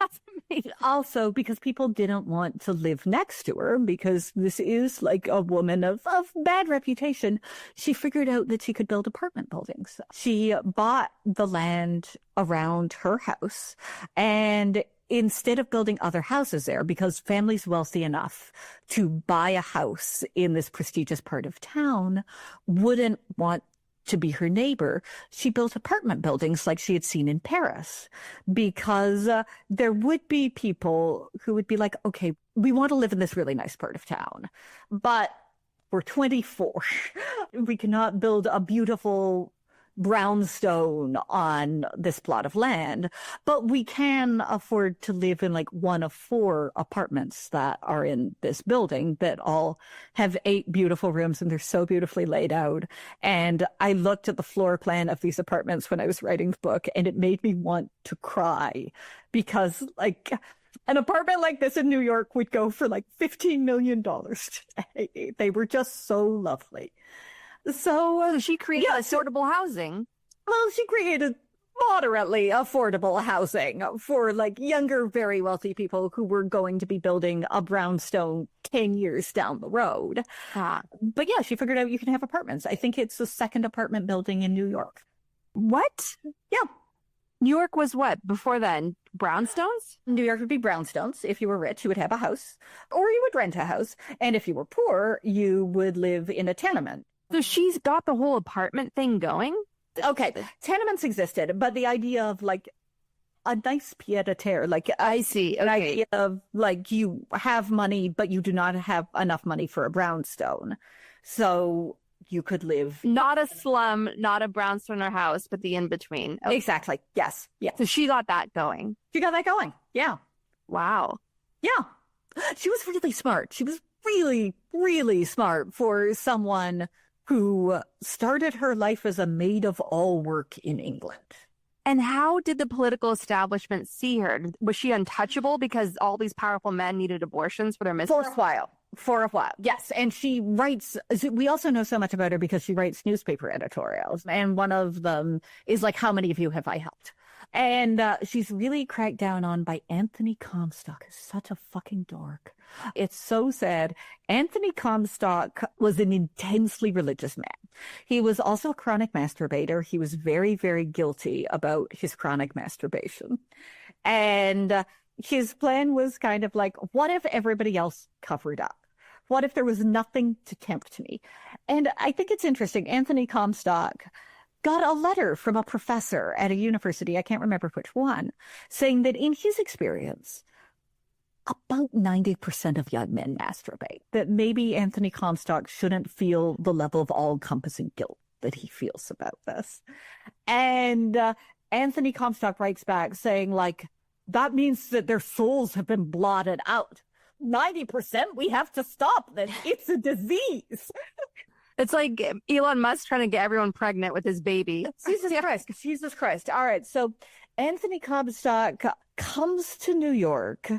That's amazing. Also, because people didn't want to live next to her, because this is like a woman of bad reputation, she figured out that she could build apartment buildings. She bought the land around her house, and instead of building other houses there, because families wealthy enough to buy a house in this prestigious part of town wouldn't want to be her neighbor, she built apartment buildings like she had seen in Paris, because there would be people who would be like, okay, we want to live in this really nice part of town, but we're 24. We cannot build a beautiful brownstone on this plot of land, but we can afford to live in like one of 4 apartments that are in this building that all have 8 beautiful rooms, and they're so beautifully laid out. And I looked at the floor plan of these apartments when I was writing the book, and it made me want to cry, because like an apartment like this in New York would go for like $15 million today. They were just so lovely. So she created affordable housing. Well, she created moderately affordable housing for like younger, very wealthy people who were going to be building a brownstone 10 years down the road. But yeah, she figured out you can have apartments. I think it's the second apartment building in New York. What? Yeah. New York was what before then? Brownstones? New York would be brownstones. If you were rich, you would have a house, or you would rent a house. And if you were poor, you would live in a tenement. So she's got the whole apartment thing going? Okay, tenements existed, but the idea of like a nice pied-à-terre, like I see, an idea of like you have money, but you do not have enough money for a brownstone. So you could live... Not a slum, not a brownstone or house, but the in-between. Okay. Exactly, yes. Yeah. So she got that going. She got that going, yeah. Wow. Yeah. She was really smart. She was really, really smart for someone who started her life as a maid-of-all-work in England. And how did the political establishment see her? Was she untouchable because all these powerful men needed abortions for their mistresses? For a while, yes. And she writes, we also know so much about her because she writes newspaper editorials. And one of them is like, how many of you have I helped? And she's really cracked down on by Anthony Comstock, who's such a fucking dork. It's so sad. Anthony Comstock was an intensely religious man. He was also a chronic masturbator. He was very, very guilty about his chronic masturbation. And his plan was kind of like, what if everybody else covered up? What if there was nothing to tempt me? And I think it's interesting. Anthony Comstock got a letter from a professor at a university, I can't remember which one, saying that in his experience, about 90% of young men masturbate, that maybe Anthony Comstock shouldn't feel the level of all-encompassing guilt that he feels about this. And Anthony Comstock writes back saying, like, that means that their souls have been blotted out. 90%, we have to stop that. It's a disease. It's like Elon Musk trying to get everyone pregnant with his baby. Jesus Christ. All right. So Anthony Comstock comes to New York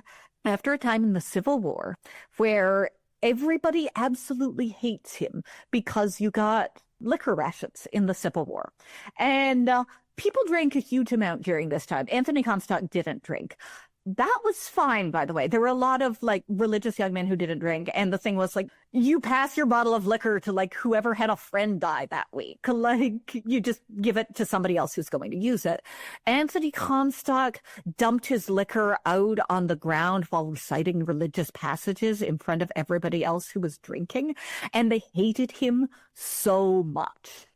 after a time in the Civil War where everybody absolutely hates him because you got liquor rations in the Civil War. And people drank a huge amount during this time. Anthony Comstock didn't drink. That was fine, by the way. There were a lot of like religious young men who didn't drink. And the thing was like, you pass your bottle of liquor to like whoever had a friend die that week. Like you just give it to somebody else who's going to use it. Anthony Comstock dumped his liquor out on the ground while reciting religious passages in front of everybody else who was drinking. And they hated him so much.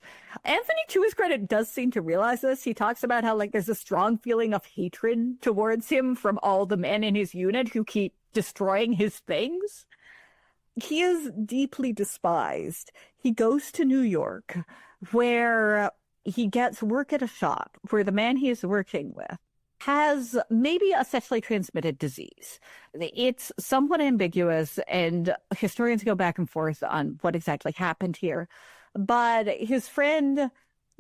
Anthony, to his credit, does seem to realize this. He talks about how, like, there's a strong feeling of hatred towards him from all the men in his unit who keep destroying his things. He is deeply despised. He goes to New York, where he gets work at a shop where the man he is working with has maybe a sexually transmitted disease. It's somewhat ambiguous, and historians go back and forth on what exactly happened here. But his friend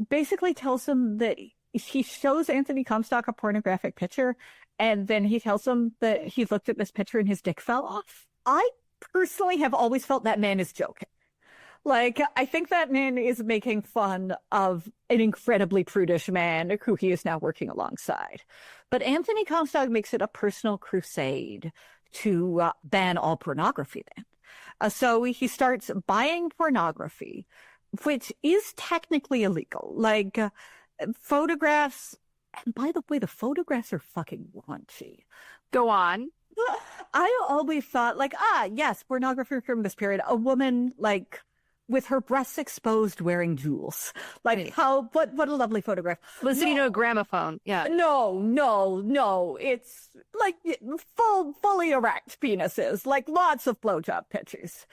basically tells him that he shows Anthony Comstock a pornographic picture, and then he tells him that he looked at this picture and his dick fell off. I personally have always felt that man is joking. Like, I think that man is making fun of an incredibly prudish man who he is now working alongside. But Anthony Comstock makes it a personal crusade to ban all pornography then. So he starts buying pornography, which is technically illegal. Like, photographs, and by the way, the photographs are fucking raunchy. Go on. I always thought, like, yes, pornography from this period, a woman, like, with her breasts exposed wearing jewels. Like, what a lovely photograph. Listening to a gramophone, yeah. No. It's, like, fully erect penises, like, lots of blowjob pictures.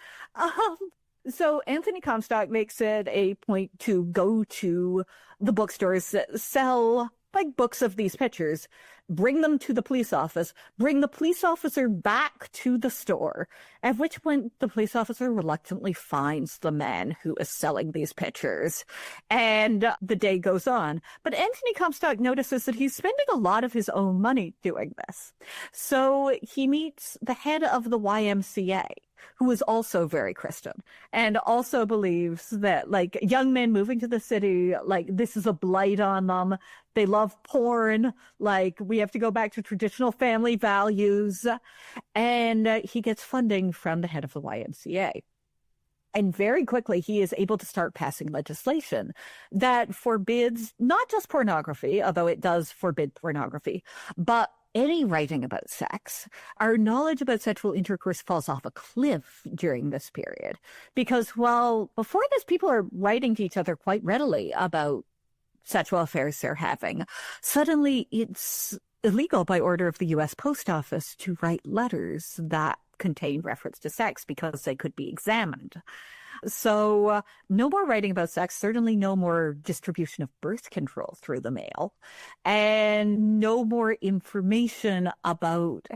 So Anthony Comstock makes it a point to go to the bookstores that sell like books of these pictures, bring them to the police office, bring the police officer back to the store, at which point the police officer reluctantly finds the man who is selling these pictures. And the day goes on. But Anthony Comstock notices that he's spending a lot of his own money doing this. So he meets the head of the YMCA, who is also very Christian and also believes that, like, young men moving to the city, like, this is a blight on them. They love porn. Like, we have to go back to traditional family values. And he gets funding from the head of the YMCA. And very quickly, he is able to start passing legislation that forbids not just pornography, although it does forbid pornography, but any writing about sex. Our knowledge about sexual intercourse falls off a cliff during this period. Because while before this, people are writing to each other quite readily about sexual affairs they're having, suddenly it's illegal by order of the U.S. Post Office to write letters that contain reference to sex because they could be examined. So no more writing about sex, certainly no more distribution of birth control through the mail, and no more information about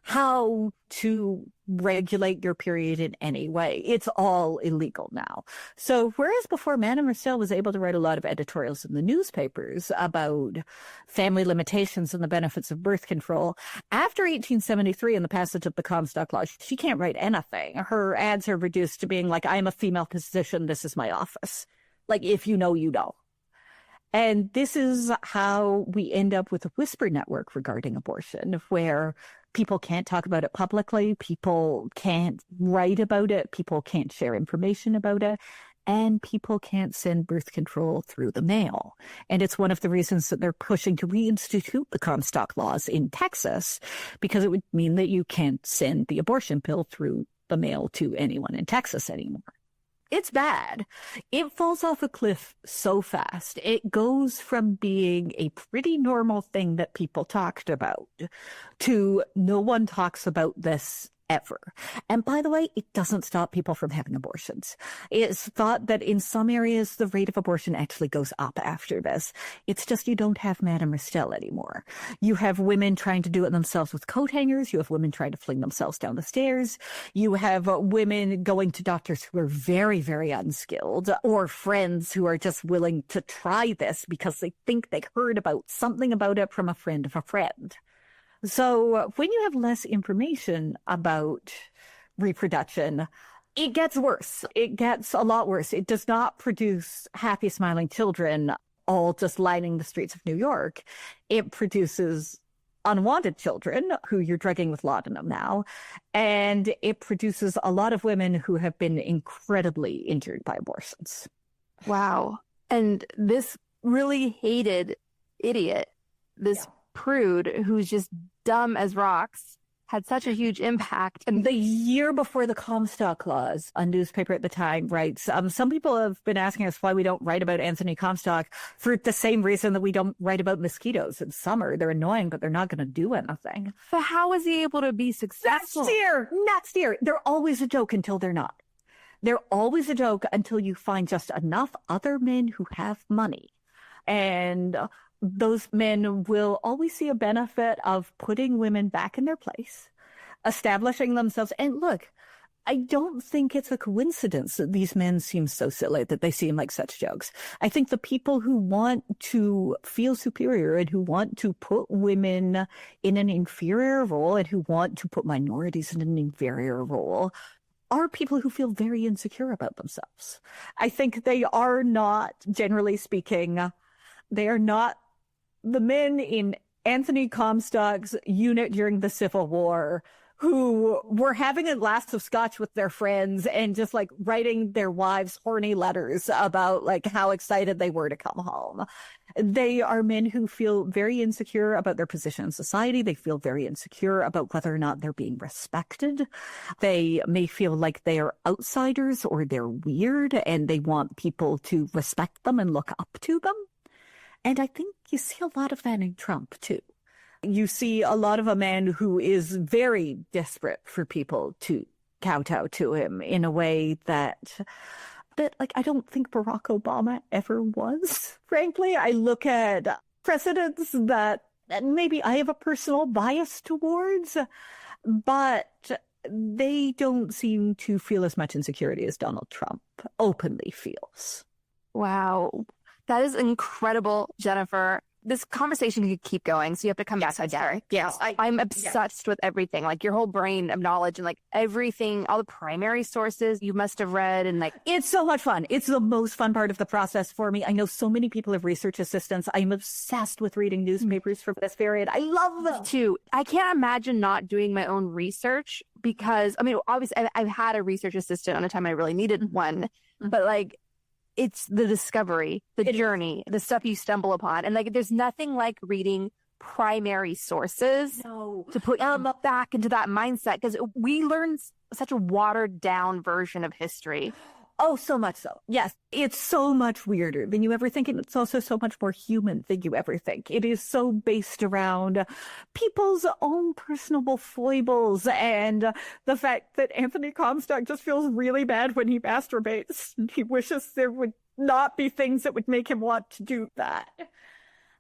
how to regulate your period in any way. It's all illegal now. So whereas before Madame Restell was able to write a lot of editorials in the newspapers about family limitations and the benefits of birth control, after 1873 and the passage of the Comstock Law, she can't write anything. Her ads are reduced to being like, I'm a female physician, this is my office. Like, if you know, you know. And this is how we end up with a whisper network regarding abortion, where people can't talk about it publicly, people can't write about it, people can't share information about it, and people can't send birth control through the mail. And it's one of the reasons that they're pushing to reinstitute the Comstock laws in Texas, because it would mean that you can't send the abortion pill through the mail to anyone in Texas anymore. It's bad. It falls off a cliff so fast. It goes from being a pretty normal thing that people talked about to no one talks about this ever. And by the way, it doesn't stop people from having abortions. It's thought that in some areas, the rate of abortion actually goes up after this. It's just you don't have Madame Restell anymore. You have women trying to do it themselves with coat hangers. You have women trying to fling themselves down the stairs. You have women going to doctors who are very, very unskilled, or friends who are just willing to try this because they think they heard about something about it from a friend of a friend. So when you have less information about reproduction, it gets worse. It gets a lot worse. It does not produce happy, smiling children all just lining the streets of New York. It produces unwanted children who you're drugging with laudanum now. And it produces a lot of women who have been incredibly injured by abortions. Wow. And this really hated idiot, this prude who's just dumb as rocks, had such a huge impact. And the year before the Comstock laws, a newspaper at the time writes, some people have been asking us why we don't write about Anthony Comstock for the same reason that we don't write about mosquitoes in summer. They're annoying, but they're not going to do anything. But how was he able to be successful? Next year. They're always a joke until they're not. They're always a joke until you find just enough other men who have money. And those men will always see a benefit of putting women back in their place, establishing themselves. And look, I don't think it's a coincidence that these men seem so silly, that they seem like such jokes. I think the people who want to feel superior and who want to put women in an inferior role and who want to put minorities in an inferior role are people who feel very insecure about themselves. I think they are not, generally speaking, they are not the men in Anthony Comstock's unit during the Civil War who were having a glass of scotch with their friends and just like writing their wives horny letters about like how excited they were to come home. They are men who feel very insecure about their position in society. They feel very insecure about whether or not they're being respected. They may feel like they are outsiders or they're weird, and they want people to respect them and look up to them. And I think you see a lot of that in Trump, too. You see a lot of a man who is very desperate for people to kowtow to him in a way that like, I don't think Barack Obama ever was. Frankly, I look at presidents that maybe I have a personal bias towards, but they don't seem to feel as much insecurity as Donald Trump openly feels. Wow. That is incredible, Jennifer. This conversation could keep going, so you have to come back. Yes, I'm obsessed with everything, like your whole brain of knowledge and like everything, all the primary sources you must have read, and like it's so much fun. It's the most fun part of the process for me. I know so many people have research assistants. I'm obsessed with reading newspapers for this period. I love them too. I can't imagine not doing my own research because, I mean, obviously I've had a research assistant on a time I really needed one, but like, it's the discovery, the journey, the stuff you stumble upon. And like, there's nothing like reading primary sources to put back into that mindset, because we learn such a watered down version of history. Oh, so much so. Yes, it's so much weirder than you ever think. And it's also so much more human than you ever think. It is so based around people's own personal foibles and the fact that Anthony Comstock just feels really bad when he masturbates. He wishes there would not be things that would make him want to do that.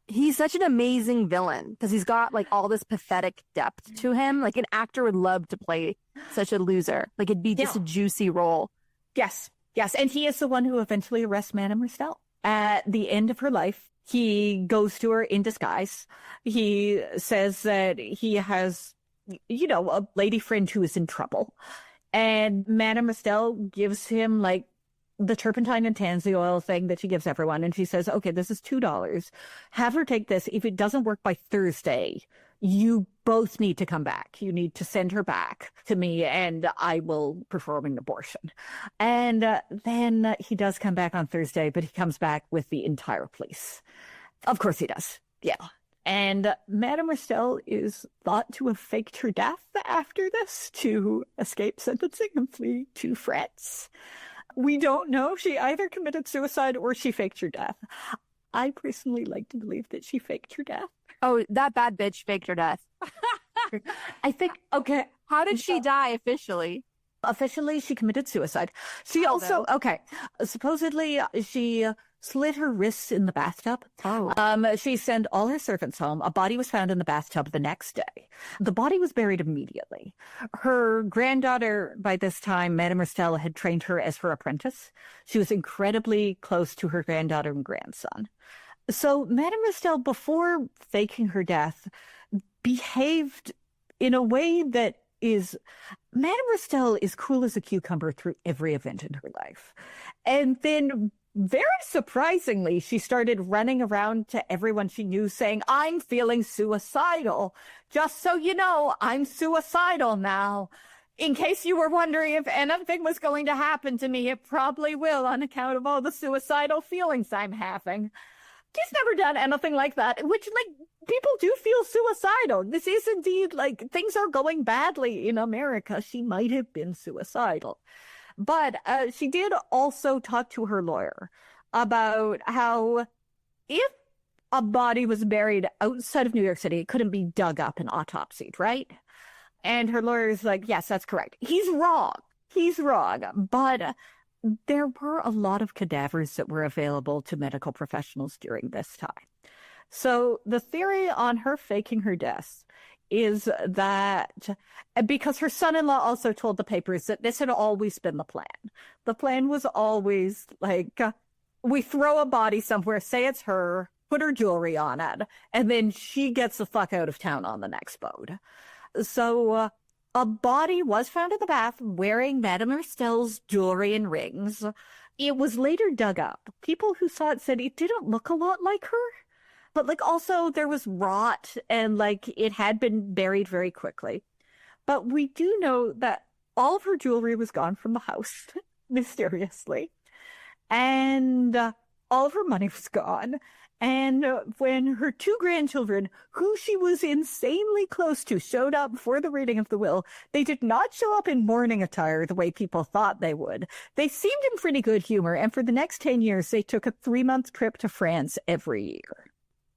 He's such an amazing villain because he's got like all this pathetic depth to him. Like an actor would love to play such a loser. Like it'd be just a juicy role. Yes. Yes, and he is the one who eventually arrests Madame Restell. At the end of her life, he goes to her in disguise. He says that he has, you know, a lady friend who is in trouble. And Madame Restell gives him, like, the turpentine and tansy oil thing that she gives everyone. And she says, okay, this is $2. Have her take this. If it doesn't work by Thursday, you both need to come back. You need to send her back to me and I will perform an abortion. And then he does come back on Thursday, but he comes back with the entire police. Of course he does. Yeah. And Madame Restell is thought to have faked her death after this to escape sentencing and flee to France. We don't know if she either committed suicide or she faked her death. I personally like to believe that she faked her death. Oh, that bad bitch faked her death. I think, okay. How did she die officially? Officially, she committed suicide. She also, supposedly she slit her wrists in the bathtub. She sent all her servants home. A body was found in the bathtub the next day. The body was buried immediately. Her granddaughter, by this time, Madame Restell, had trained her as her apprentice. She was incredibly close to her granddaughter and grandson. So Madame Restell, before faking her death, behaved in a way that is... Madame Restell is cool as a cucumber through every event in her life. And then very surprisingly, she started running around to everyone she knew saying, I'm feeling suicidal. Just so you know, I'm suicidal now. In case you were wondering if anything was going to happen to me, it probably will on account of all the suicidal feelings I'm having. She's never done anything like that, which, like, people do feel suicidal. This is indeed, like, things are going badly in America. She might have been suicidal. But she did also talk to her lawyer about how if a body was buried outside of New York City, it couldn't be dug up and autopsied, right? And her lawyer is like, yes, that's correct. He's wrong. He's wrong. But there were a lot of cadavers that were available to medical professionals during this time. So the theory on her faking her death is that because her son-in-law also told the papers that this had always been the plan. The plan was always like, we throw a body somewhere, say it's her, put her jewelry on it, and then she gets the fuck out of town on the next boat. So a body was found in the bath wearing Madame Restell's jewelry and rings. It was later dug up. People who saw it said it didn't look a lot like her. But, like, also there was rot and, like, it had been buried very quickly. But we do know that all of her jewelry was gone from the house, mysteriously. And all of her money was gone. And when her 2 grandchildren, who she was insanely close to, showed up for the reading of the will, they did not show up in mourning attire the way people thought they would. They seemed in pretty good humor. And for the next 10 years, they took a 3-month trip to France every year.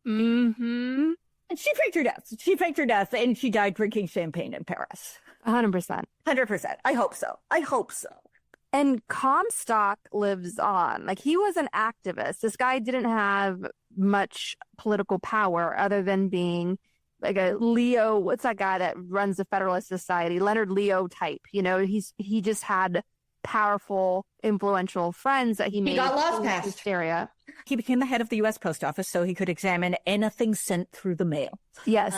Mm-hmm. And she faked her death. She faked her death, and she died drinking champagne in Paris. 100%. 100%. I hope so. I hope so. And Comstock lives on. Like, he was an activist. This guy didn't have much political power other than being like a Leo. What's that guy that runs the Federalist Society? Leonard Leo type. You know, he just had powerful, influential friends that he made. He got lost past hysteria. He became the head of the U.S. Post Office so he could examine anything sent through the mail. Yes.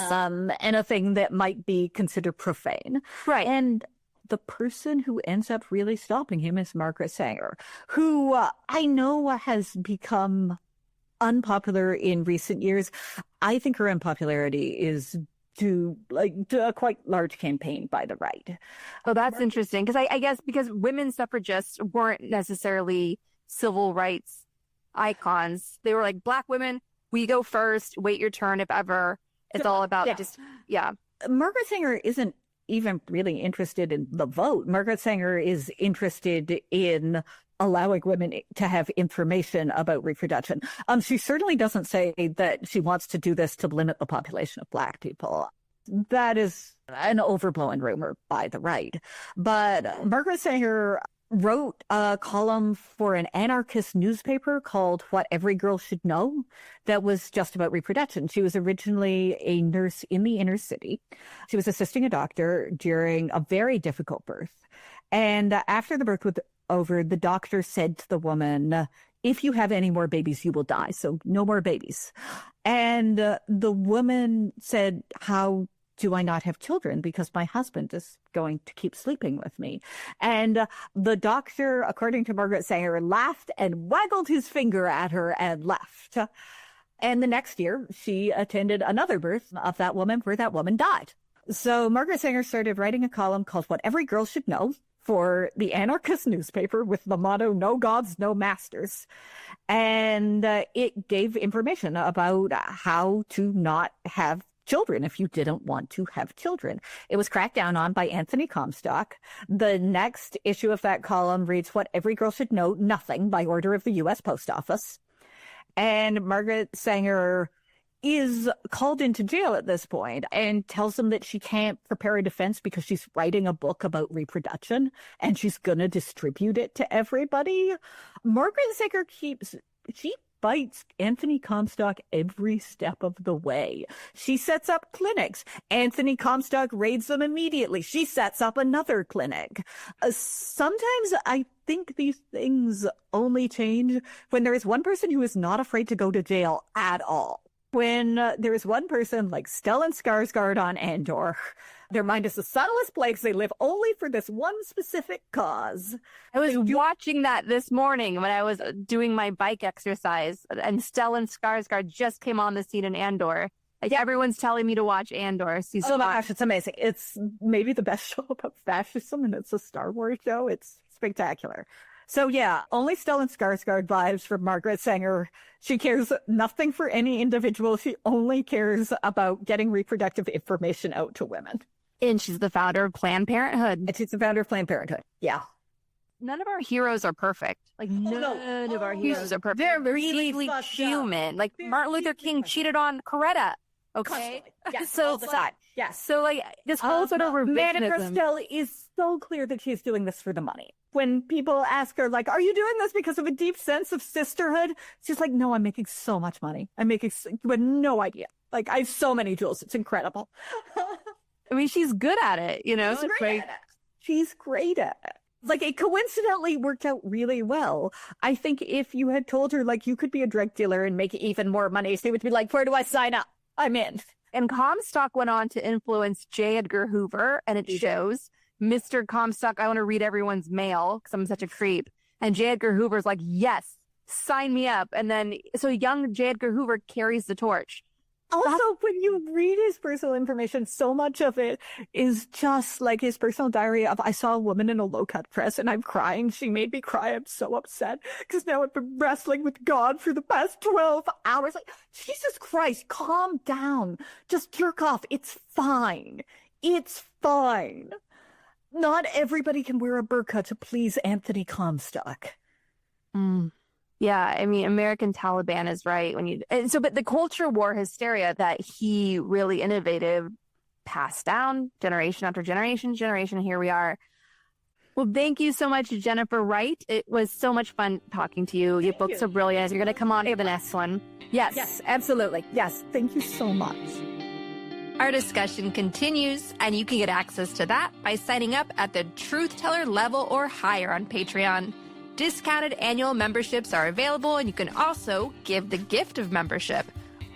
Anything that might be considered profane. Right. And the person who ends up really stopping him is Margaret Sanger, who I know has become unpopular in recent years. I think her unpopularity is due to a quite large campaign by the right. Oh, that's interesting. Because I guess because women suffragists weren't necessarily civil rights icons. They were like, Black women, we go first, wait your turn if ever. It's all about Margaret Sanger isn't even really interested in the vote. Margaret Sanger is interested in allowing women to have information about reproduction. She certainly doesn't say that she wants to do this to limit the population of Black people. That is an overblown rumor by the right. But Margaret Sanger wrote a column for an anarchist newspaper called What Every Girl Should Know that was just about reproduction. She was originally a nurse in the inner city. She was assisting a doctor during a very difficult birth. And after the birth was over, the doctor said to the woman, if you have any more babies, you will die. So no more babies. And the woman said, how do I not have children? Because my husband is going to keep sleeping with me. And the doctor, according to Margaret Sanger, laughed and waggled his finger at her and left. And the next year, she attended another birth of that woman where that woman died. So Margaret Sanger started writing a column called What Every Girl Should Know for the anarchist newspaper with the motto, no gods, no masters. And it gave information about how to not have children if you didn't want to have children. It was cracked down on by Anthony Comstock. The next issue of that column reads What Every Girl Should Know, Nothing, by order of the U.S. Post Office. And Margaret Sanger is called into jail at this point and tells them that she can't prepare a defense because she's writing a book about reproduction and she's going to distribute it to everybody. Margaret Sanger she fights Anthony Comstock every step of the way. She sets up clinics. Anthony Comstock raids them immediately. She sets up another clinic. Sometimes I think these things only change when there is one person who is not afraid to go to jail at all. When there is one person like Stellan Skarsgård on Andor, Their mind is the subtlest place. They live only for this one specific cause. I was watching that this morning when I was doing my bike exercise, and Stellan Skarsgård just came on the scene in Andor. Like, everyone's telling me to watch Andor. Oh my gosh, it's amazing. It's maybe the best show about fascism, and it's a Star Wars show. It's spectacular. So yeah, only Stellan Skarsgård vibes from Margaret Sanger. She cares nothing for any individual. She only cares about getting reproductive information out to women. And she's the founder of Planned Parenthood. And she's the founder of Planned Parenthood. Yeah. None of our heroes are perfect. Like, none of our heroes are perfect. They're really human. Like, Martin Luther King cheated on Coretta. Okay. Yes. So all the time. Yes. So like this whole sort of Madame Restell is so clear that she's doing this for the money. When people ask her, like, are you doing this because of a deep sense of sisterhood? She's like, no, I'm making so much money. You had no idea. Like, I have so many jewels. It's incredible. I mean, she's good at it, you know? She's great at it. Like, it coincidentally worked out really well. I think if you had told her, like, you could be a drug dealer and make even more money, she would be like, where do I sign up? I'm in. And Comstock went on to influence J. Edgar Hoover, and it shows. Mr. Comstock, I want to read everyone's mail because I'm such a creep. And J. Edgar Hoover's like, yes, sign me up. And then, so young J. Edgar Hoover carries the torch. Also, when you read his personal information, so much of it is just like his personal diary of, I saw a woman in a low-cut dress and I'm crying. She made me cry. I'm so upset because now I've been wrestling with God for the past 12 hours. Like, Jesus Christ, calm down. Just jerk off. It's fine. It's fine. Not everybody can wear a burqa to please Anthony Comstock. Yeah, I mean, American Taliban is right but the culture war hysteria that he really innovated, passed down generation after generation, here we are. Well, thank you so much, Jennifer Wright. It was so much fun talking to you. Your books are brilliant. You're going to come on for the next one. Yes, absolutely. Yes, thank you so much. Our discussion continues, and you can get access to that by signing up at the Truth Teller level or higher on Patreon. Discounted annual memberships are available, and you can also give the gift of membership.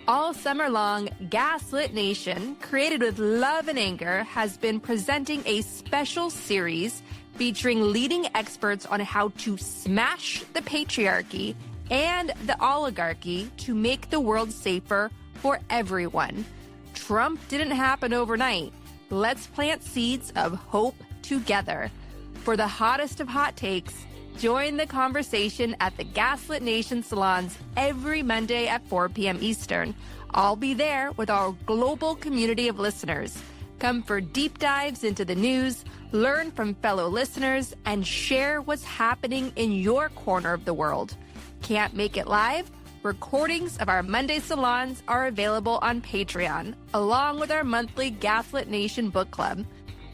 All summer long, Gaslit Nation, created with love and anger, has been presenting a special series featuring leading experts on how to smash the patriarchy and the oligarchy to make the world safer for everyone. Trump didn't happen overnight. Let's plant seeds of hope together. For the hottest of hot takes, join the conversation at the Gaslit Nation salons every Monday at 4 p.m. Eastern. I'll be there with our global community of listeners. Come for deep dives into the news, learn from fellow listeners, and share what's happening in your corner of the world. Can't make it live? Recordings of our Monday salons are available on Patreon, along with our monthly Gaslit Nation book club.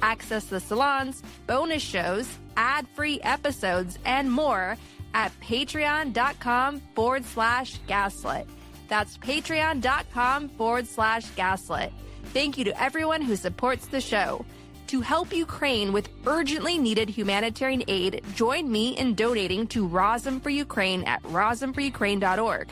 Access the salons, bonus shows, ad-free episodes, and more at patreon.com/gaslit. That's patreon.com/gaslit. Thank you to everyone who supports the show. To help Ukraine with urgently needed humanitarian aid, join me in donating to Razom for Ukraine at razomforukraine.org.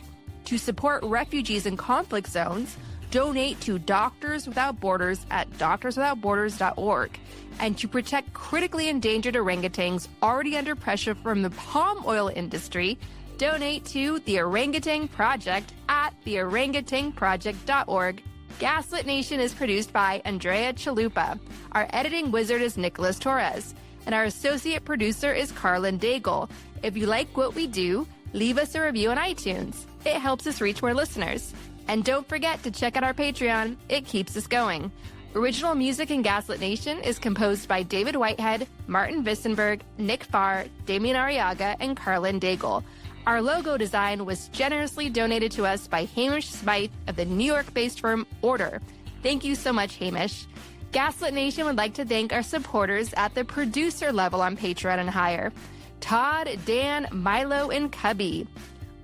To support refugees in conflict zones, donate to Doctors Without Borders at doctorswithoutborders.org. And to protect critically endangered orangutans already under pressure from the palm oil industry, donate to the Orangutan Project at theorangutanproject.org. Gaslit Nation is produced by Andrea Chalupa. Our editing wizard is Nicholas Torres. And our associate producer is Carlin Daigle. If you like what we do, leave us a review on iTunes. It helps us reach more listeners. And don't forget to check out our Patreon. It keeps us going. Original music in Gaslit Nation is composed by David Whitehead, Martin Vissenberg, Nick Farr, Damian Arriaga, and Carlin Daigle. Our logo design was generously donated to us by Hamish Smythe of the New York-based firm Order. Thank you so much, Hamish. Gaslit Nation would like to thank our supporters at the producer level on Patreon and higher. Todd, Dan, Milo, and Cubby.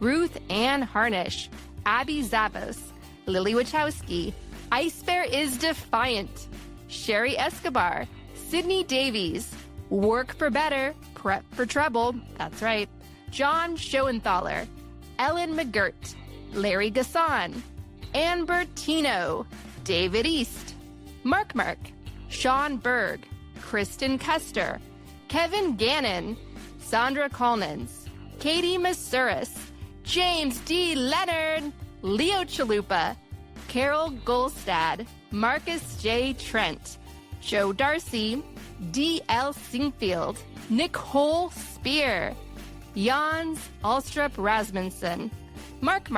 Ruth Ann Harnish. Abby Zavos. Lily Wachowski. Ice Bear is Defiant. Sherry Escobar. Sydney Davies. Work for Better. Prep for Trouble. That's right. John Schoenthaler. Ellen McGirt. Larry Gasson. Anne Bertino. David East. Mark, Sean Berg, Kristen Custer, Kevin Gannon, Sandra Collins, Katie Masuris, James D. Leonard, Leo Chalupa, Carol Golstad, Marcus J. Trent, Joe Darcy, D.L. Singfield, Nicole Spear, Jans Alstrup Rasmussen, Mark,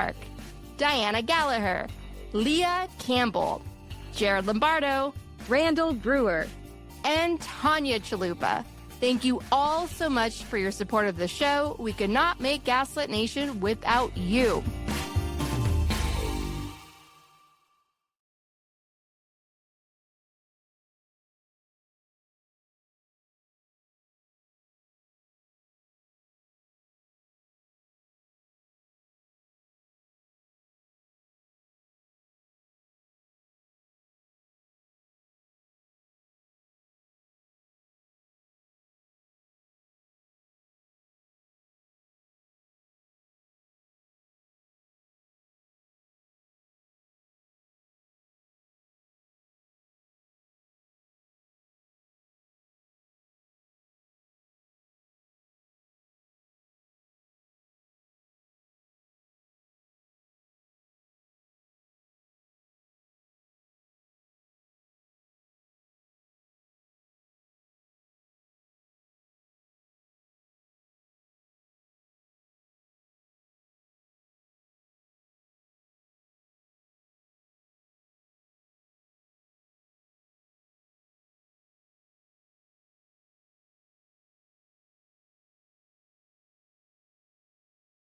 Diana Gallagher, Leah Campbell, Jared Lombardo, Randall Brewer, and Tanya Chalupa. Thank you all so much for your support of the show. We could not make Gaslit Nation without you.